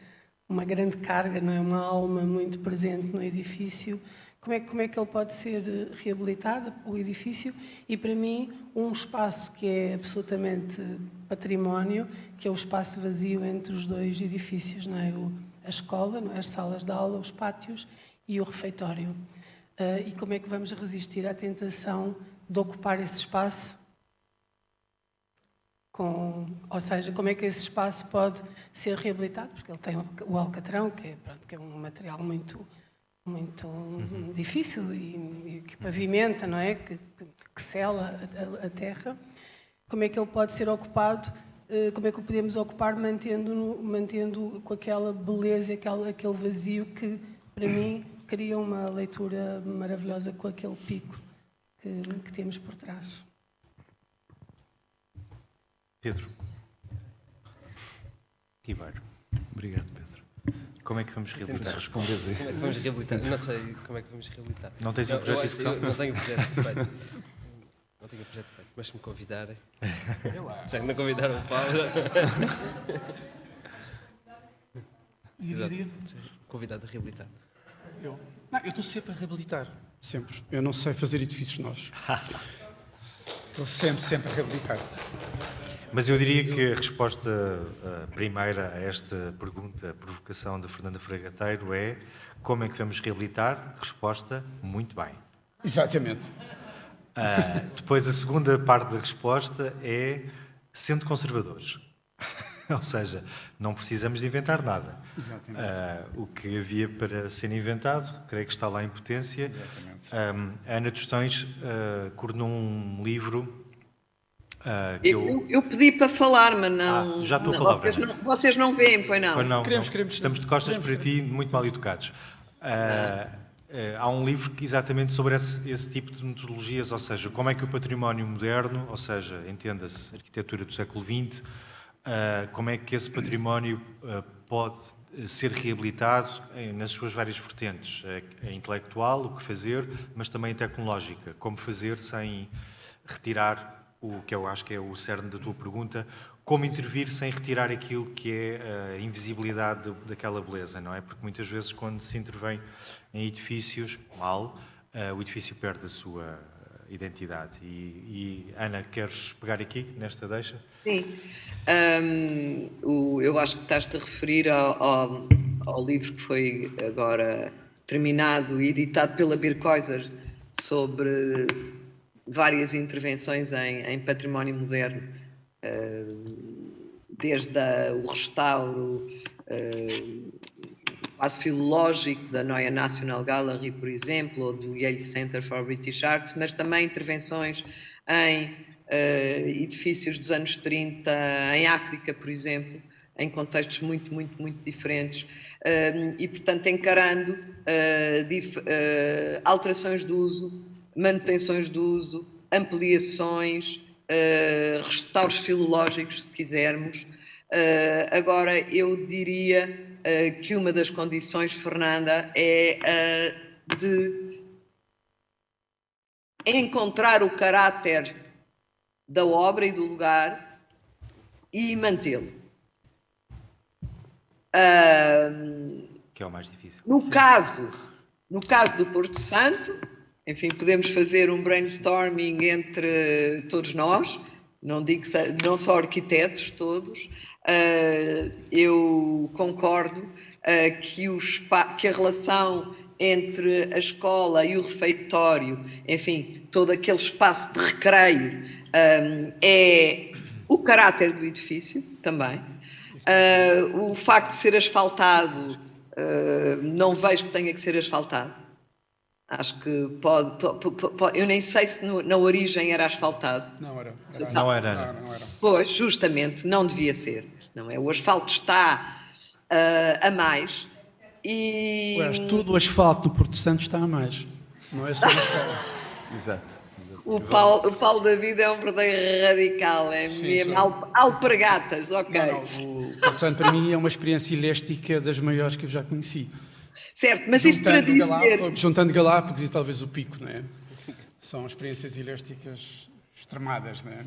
uma grande carga, não é? Uma alma muito presente no edifício. Como é que ele pode ser reabilitado, o edifício? E, para mim, um espaço que é absolutamente património, que é o espaço vazio entre os dois edifícios, não é? A escola, não é? As salas de aula, os pátios e o refeitório. E como é que vamos resistir à tentação de ocupar esse espaço? Ou seja, como é que esse espaço pode ser reabilitado? Porque ele tem o alcatrão, que é um material muito difícil e que pavimenta, não é? Que sela a terra. Como é que ele pode ser ocupado? Como é que o podemos ocupar mantendo com aquela beleza, aquele vazio que, para mim, cria uma leitura maravilhosa com aquele pico que temos por trás. Pedro. Ribeiro. Obrigado, Pedro. Como é que vamos reabilitar? Respondes aí. Como é que vamos reabilitar? Não sei como é que vamos reabilitar. Não tens um projeto de execução? Não tenho projeto feito. Não tenho projeto feito, mas se me convidarem. Já que não convidaram o Paulo. Diga. Sim, convidado a reabilitar. Eu estou sempre a reabilitar. Sempre. Eu não sei fazer edifícios novos. Estou sempre a reabilitar. Mas eu diria que a resposta primeira a esta pergunta, a provocação da Fernanda Fragateiro é: como é que vamos reabilitar? Resposta: muito bem. Exatamente. Depois, a segunda parte da resposta é sendo conservadores. Ou seja, não precisamos de inventar nada. Exatamente. O que havia para ser inventado, creio que está lá em potência. Exatamente. A Ana Tostões coordenou um livro que Eu pedi para falar, mas não. já estou a palavra. Vocês não veem, pois não? Pois não, Queremos. Estamos de costas para ti, muito mal educados. Há um livro que exatamente sobre esse tipo de metodologias, ou seja, como é que o património moderno, ou seja, entenda-se, arquitetura do século XX, como é que esse património pode ser reabilitado nas suas várias vertentes, a intelectual, o que fazer, mas também a tecnológica, como fazer sem retirar o que eu acho que é o cerne da tua pergunta, como intervir sem retirar aquilo que é a invisibilidade daquela beleza, não é? Porque muitas vezes quando se intervém em edifícios, o edifício perde a sua identidade. E Ana, queres pegar aqui, nesta deixa? Sim. Eu acho que estás-te a referir ao livro que foi agora terminado e editado pela Birkhäuser sobre várias intervenções em património moderno, desde o restauro quase filológico da Neue National Gallery, por exemplo, ou do Yale Center for British Arts, mas também intervenções em edifícios dos anos 30, em África, por exemplo, em contextos muito, muito, muito diferentes, e, portanto, encarando alterações de uso, manutenções de uso, ampliações, restauros filológicos, se quisermos. Agora, eu diria que uma das condições, Fernanda, é de encontrar o caráter da obra e do lugar e mantê-lo. Que é o mais difícil. No caso do Porto Santo, enfim, podemos fazer um brainstorming entre todos nós, não digo não só arquitetos todos. Eu concordo que a relação entre a escola e o refeitório, enfim, todo aquele espaço de recreio, é o caráter do edifício também. O facto de ser asfaltado, não vejo que tenha que ser asfaltado. Acho que pode. Eu nem sei se na origem era asfaltado. Não era. Não era. Pois, justamente, não devia ser. Não é? O asfalto está a mais. E Aliás, todo o asfalto do Porto Santo está a mais. Não é só a escola. Exato. o Paulo David é um verdadeiro radical, é mesmo alpargatas, ok. Não, o Porto Santo para mim é uma experiência iléstica das maiores que eu já conheci. Certo, mas isto para dizer... Juntando Galápagos e talvez o Pico, não é? São experiências ilésticas extremadas, não é?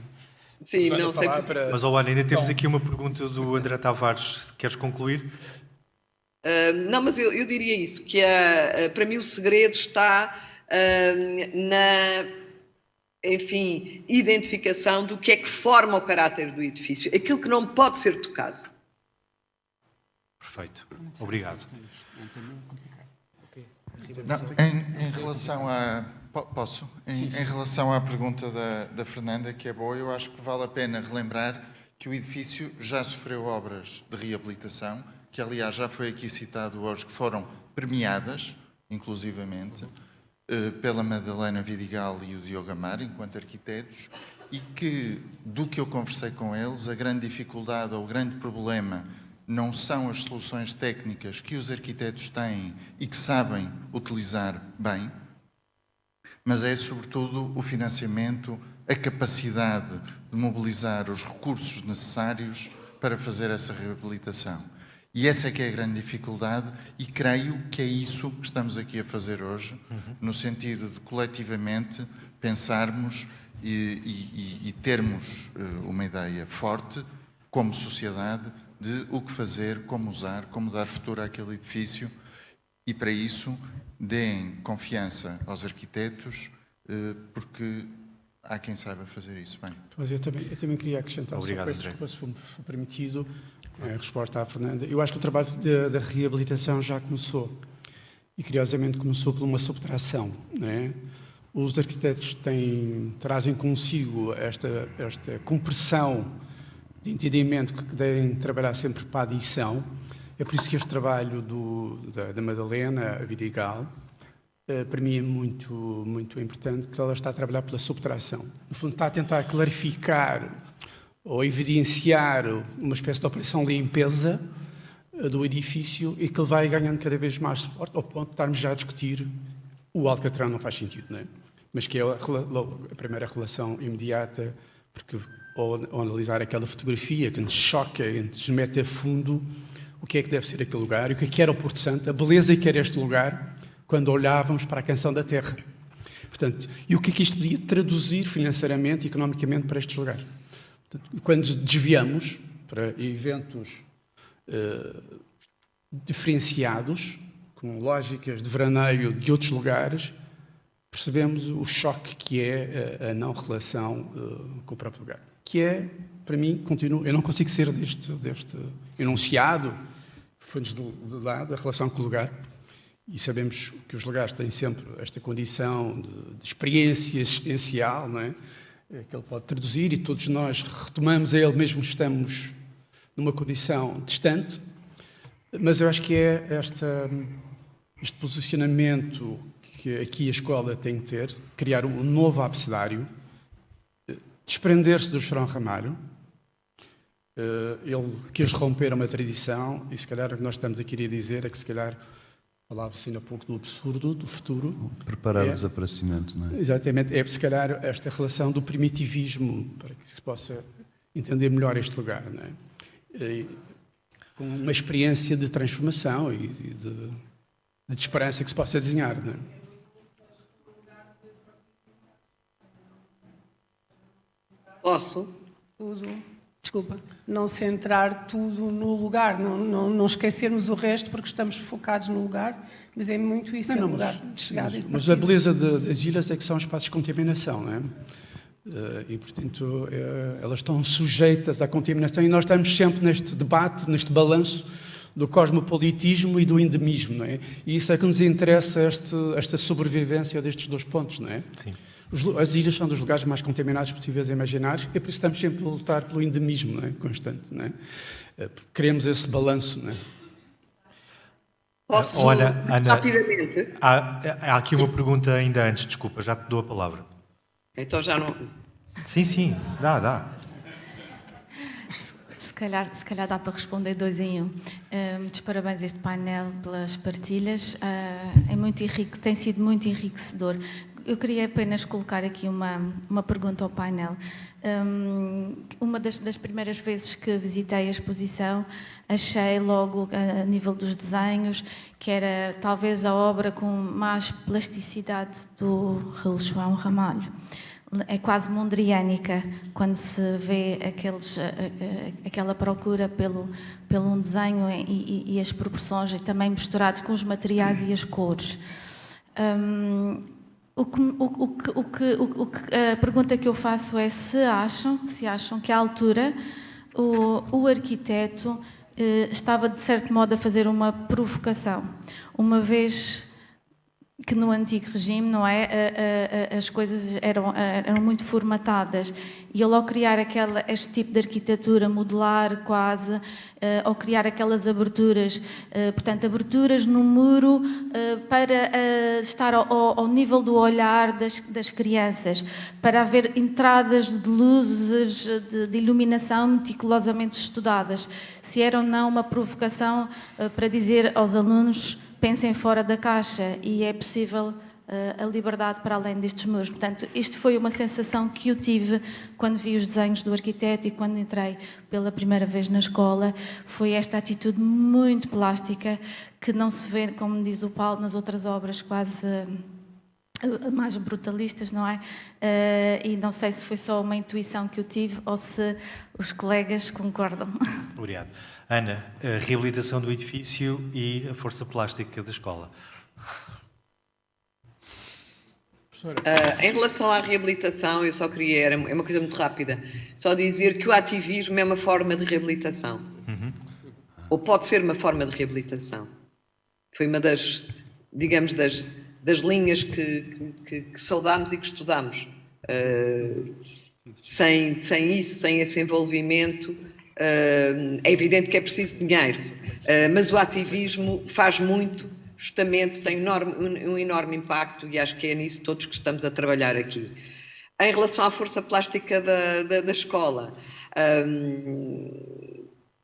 Sim, não sei. Mas, Ana, ainda temos aqui uma pergunta do André Tavares. Queres concluir? Não, mas eu diria isso, que para mim o segredo está na, enfim, identificação do que é que forma o caráter do edifício, aquilo que não pode ser tocado. Perfeito. Obrigado. Não, em relação a... Posso? Em relação à pergunta da Fernanda, que é boa, eu acho que vale a pena relembrar que o edifício já sofreu obras de reabilitação, que aliás já foi aqui citado hoje, que foram premiadas, inclusivamente, pela Madalena Vidigal e o Diogo Amar, enquanto arquitetos, e que, do que eu conversei com eles, a grande dificuldade ou o grande problema não são as soluções técnicas que os arquitetos têm e que sabem utilizar bem, mas é, sobretudo, o financiamento, a capacidade de mobilizar os recursos necessários para fazer essa reabilitação. E essa é que é a grande dificuldade, e creio que é isso que estamos aqui a fazer hoje, no sentido de coletivamente pensarmos e termos uma ideia forte, como sociedade, de o que fazer, como usar, como dar futuro àquele edifício, e para isso deem confiança aos arquitetos, porque há quem saiba fazer isso bem. Mas eu também queria acrescentar, Obrigado, se André. for permitido, a resposta à Fernanda. Eu acho que o trabalho da reabilitação já começou. E, curiosamente, começou por uma subtração, não é? Os arquitetos trazem consigo esta compressão de entendimento que devem trabalhar sempre para a adição. É por isso que este trabalho da Madalena a Vidigal, para mim é muito importante, que ela está a trabalhar pela subtração. No fundo, está a tentar clarificar ou evidenciar uma espécie de operação de limpeza do edifício e que ele vai ganhando cada vez mais suporte, ao ponto de estarmos já a discutir o Alcatrão não faz sentido, não é? Mas que é a primeira relação imediata, porque ao analisar aquela fotografia que nos choca e nos mete a fundo o que é que deve ser aquele lugar e o que era o Porto Santo, a beleza que era este lugar quando olhávamos para a Canção da Terra. Portanto, e o que é que isto podia traduzir financeiramente e economicamente para estes lugares. Portanto, quando desviamos para eventos diferenciados, com lógicas de veraneio de outros lugares, percebemos o choque que é a não relação com o próprio lugar. Que é, para mim, eu não consigo ser deste enunciado, que foi-nos de lado, a relação com o lugar, e sabemos que os lugares têm sempre esta condição de experiência existencial, não é? Que ele pode traduzir, e todos nós retomamos a ele mesmo estamos numa condição distante, mas eu acho que é este posicionamento que aqui a escola tem que ter, criar um novo abecedário, desprender-se do Chorão Ramalho. Ele quis romper uma tradição, e se calhar o que nós estamos aqui a dizer é que se calhar falava-se ainda há pouco do absurdo, do futuro. Preparar o desaparecimento, não é? Exatamente, é se calhar esta relação do primitivismo, para que se possa entender melhor este lugar, não é? Com uma experiência de transformação e de esperança que se possa desenhar, não é? Posso? Tudo, desculpa, não centrar tudo no lugar, não esquecermos o resto porque estamos focados no lugar, mas é muito isso, é o lugar de chegada e de mas a partida. beleza das ilhas é que são espaços de contaminação, não é? E, portanto, elas estão sujeitas à contaminação e nós estamos sempre neste debate, neste balanço do cosmopolitismo e do endemismo, não é? E isso é que nos interessa, esta sobrevivência destes dois pontos, não é? Sim. As ilhas são dos lugares mais contaminados possíveis a imaginar, e por isso estamos sempre a lutar pelo endemismo, não é? Constante, não é? Queremos esse balanço, não é? Posso, Olha, Ana, rapidamente? há aqui uma pergunta ainda antes, desculpa, já te dou a palavra. Então já não... Sim, dá. Se calhar dá para responder 2 em 1. Muitos parabéns a este painel pelas partilhas. Tem sido muito enriquecedor. Eu queria apenas colocar aqui uma pergunta ao painel. Uma das primeiras vezes que visitei a exposição, achei logo, a nível dos desenhos, que era talvez a obra com mais plasticidade do Raul João Ramalho. É quase mondriânica quando se vê aquela procura pelo um desenho e as proporções, e também misturados com os materiais e as cores. A pergunta que eu faço é se acham que à altura o arquiteto estava de certo modo a fazer uma provocação, uma vez que no antigo regime, não é, as coisas eram muito formatadas, e ele, ao criar este tipo de arquitetura modular quase, ao criar aquelas aberturas, portanto aberturas no muro para estar ao nível do olhar das crianças, para haver entradas de luzes de iluminação meticulosamente estudadas, se era ou não uma provocação para dizer aos alunos: pensem fora da caixa, e é possível a liberdade para além destes muros. Portanto, isto foi uma sensação que eu tive quando vi os desenhos do arquiteto e quando entrei pela primeira vez na escola. Foi esta atitude muito plástica que não se vê, como diz o Paulo, nas outras obras quase mais brutalistas, não é? E não sei se foi só uma intuição que eu tive ou se os colegas concordam. Obrigado. Ana, a reabilitação do edifício e a força plástica da escola. Em relação à reabilitação, eu só queria, é uma coisa muito rápida, só dizer que o ativismo é uma forma de reabilitação. Ou pode ser uma forma de reabilitação. Foi uma das, digamos, das linhas que saudámos e que estudámos. Sem isso, sem esse envolvimento, é evidente que é preciso dinheiro. Mas o ativismo faz muito, justamente tem um enorme impacto, e acho que é nisso todos que estamos a trabalhar aqui. Em relação à força plástica da escola,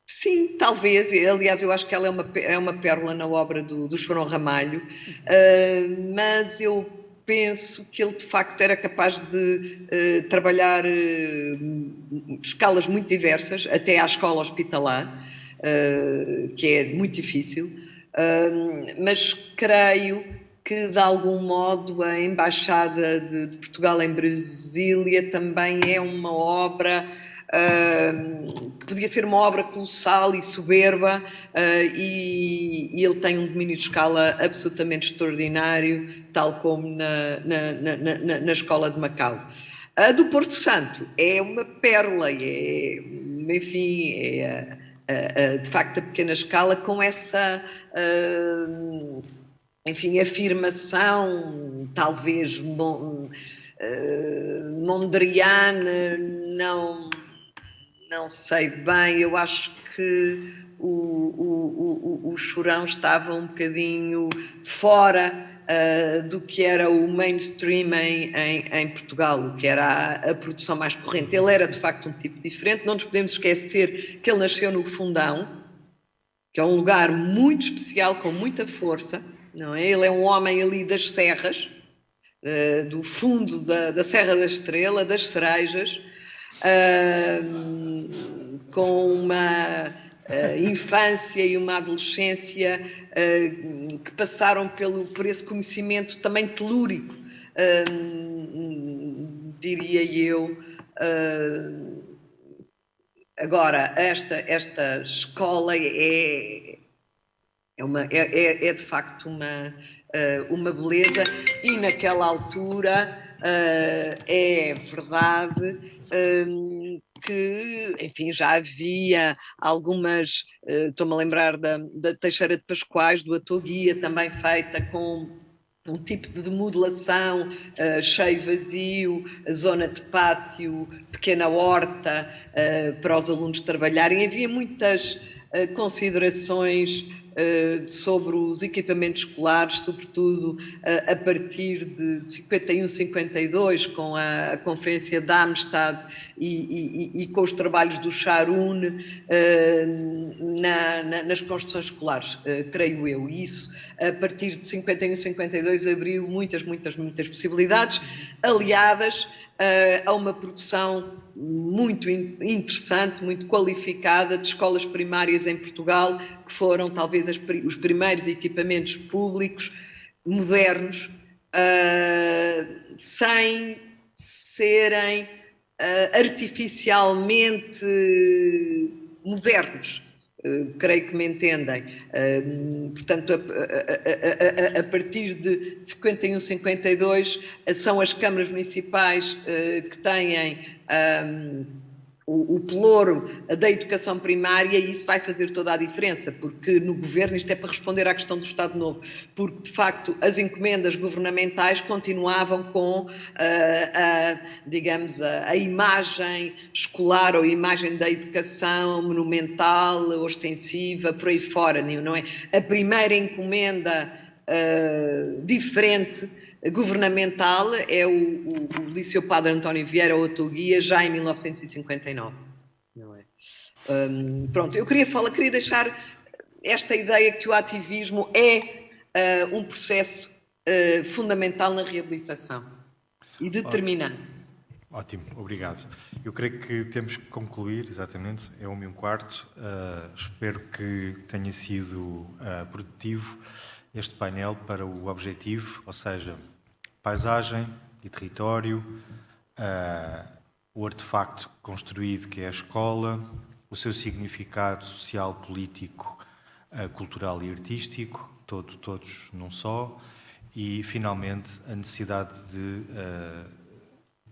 sim, talvez, aliás eu acho que ela é uma pérola na obra do Chorão Ramalho, mas eu penso que ele de facto era capaz de trabalhar escalas muito diversas, até à escola hospitalar, que é muito difícil. Mas creio que de algum modo a Embaixada de Portugal em Brasília também é uma obra que podia ser uma obra colossal e soberba, e ele tem um domínio de escala absolutamente extraordinário, tal como na escola de Macau. A do Porto Santo é uma pérola, enfim, de facto a pequena escala, com essa enfim, afirmação talvez mondriana, não sei bem. Eu acho que o Chorão estava um bocadinho fora do que era o mainstream em Portugal, o que era a produção mais corrente. Ele era de facto um tipo diferente. Não nos podemos esquecer que ele nasceu no Fundão, que é um lugar muito especial, com muita força, não é? Ele é um homem ali das serras, do fundo da Serra da Estrela, das Cerejas, com uma infância e uma adolescência que passaram por esse conhecimento também telúrico, diria eu. Agora, esta escola é de facto uma beleza, e naquela altura é verdade que, enfim, já havia algumas, estou-me a lembrar da Teixeira de Pascoais, do Atoguia, também feita com um tipo de modelação, cheio vazio, zona de pátio, pequena horta, para os alunos trabalharem. Havia muitas considerações sobre os equipamentos escolares, sobretudo a partir de 51, 52, com a Conferência de Amistad e com os trabalhos do Charun nas construções escolares, creio eu. E isso, a partir de 51, 52, abriu muitas possibilidades, aliadas a uma produção muito interessante, muito qualificada, de escolas primárias em Portugal, que foram talvez os primeiros equipamentos públicos modernos, sem serem artificialmente modernos. Creio que me entendem. Portanto, a partir de 51, 52, são as câmaras municipais que têm o pelouro da educação primária, e isso vai fazer toda a diferença, porque no governo, isto é para responder à questão do Estado Novo, porque de facto as encomendas governamentais continuavam com digamos, a imagem escolar, ou a imagem da educação monumental, ostensiva, por aí fora, não é? A primeira encomenda diferente governamental é o Liceu Padre António Vieira, ou Atoguia, já em 1959. Não é? Pronto, eu queria deixar esta ideia que o ativismo é um processo fundamental na reabilitação e determinante. Ótimo, obrigado. Eu creio que temos que concluir, exatamente, é 1h15. Espero que tenha sido produtivo este painel para o objetivo, ou seja, paisagem e território, o artefacto construído que é a escola, o seu significado social, político, cultural e artístico, todos num só, e, finalmente, a necessidade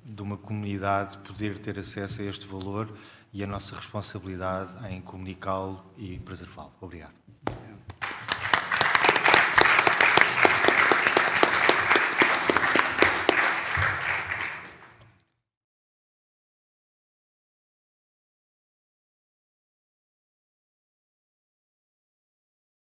de uma comunidade poder ter acesso a este valor e a nossa responsabilidade em comunicá-lo e preservá-lo. Obrigado.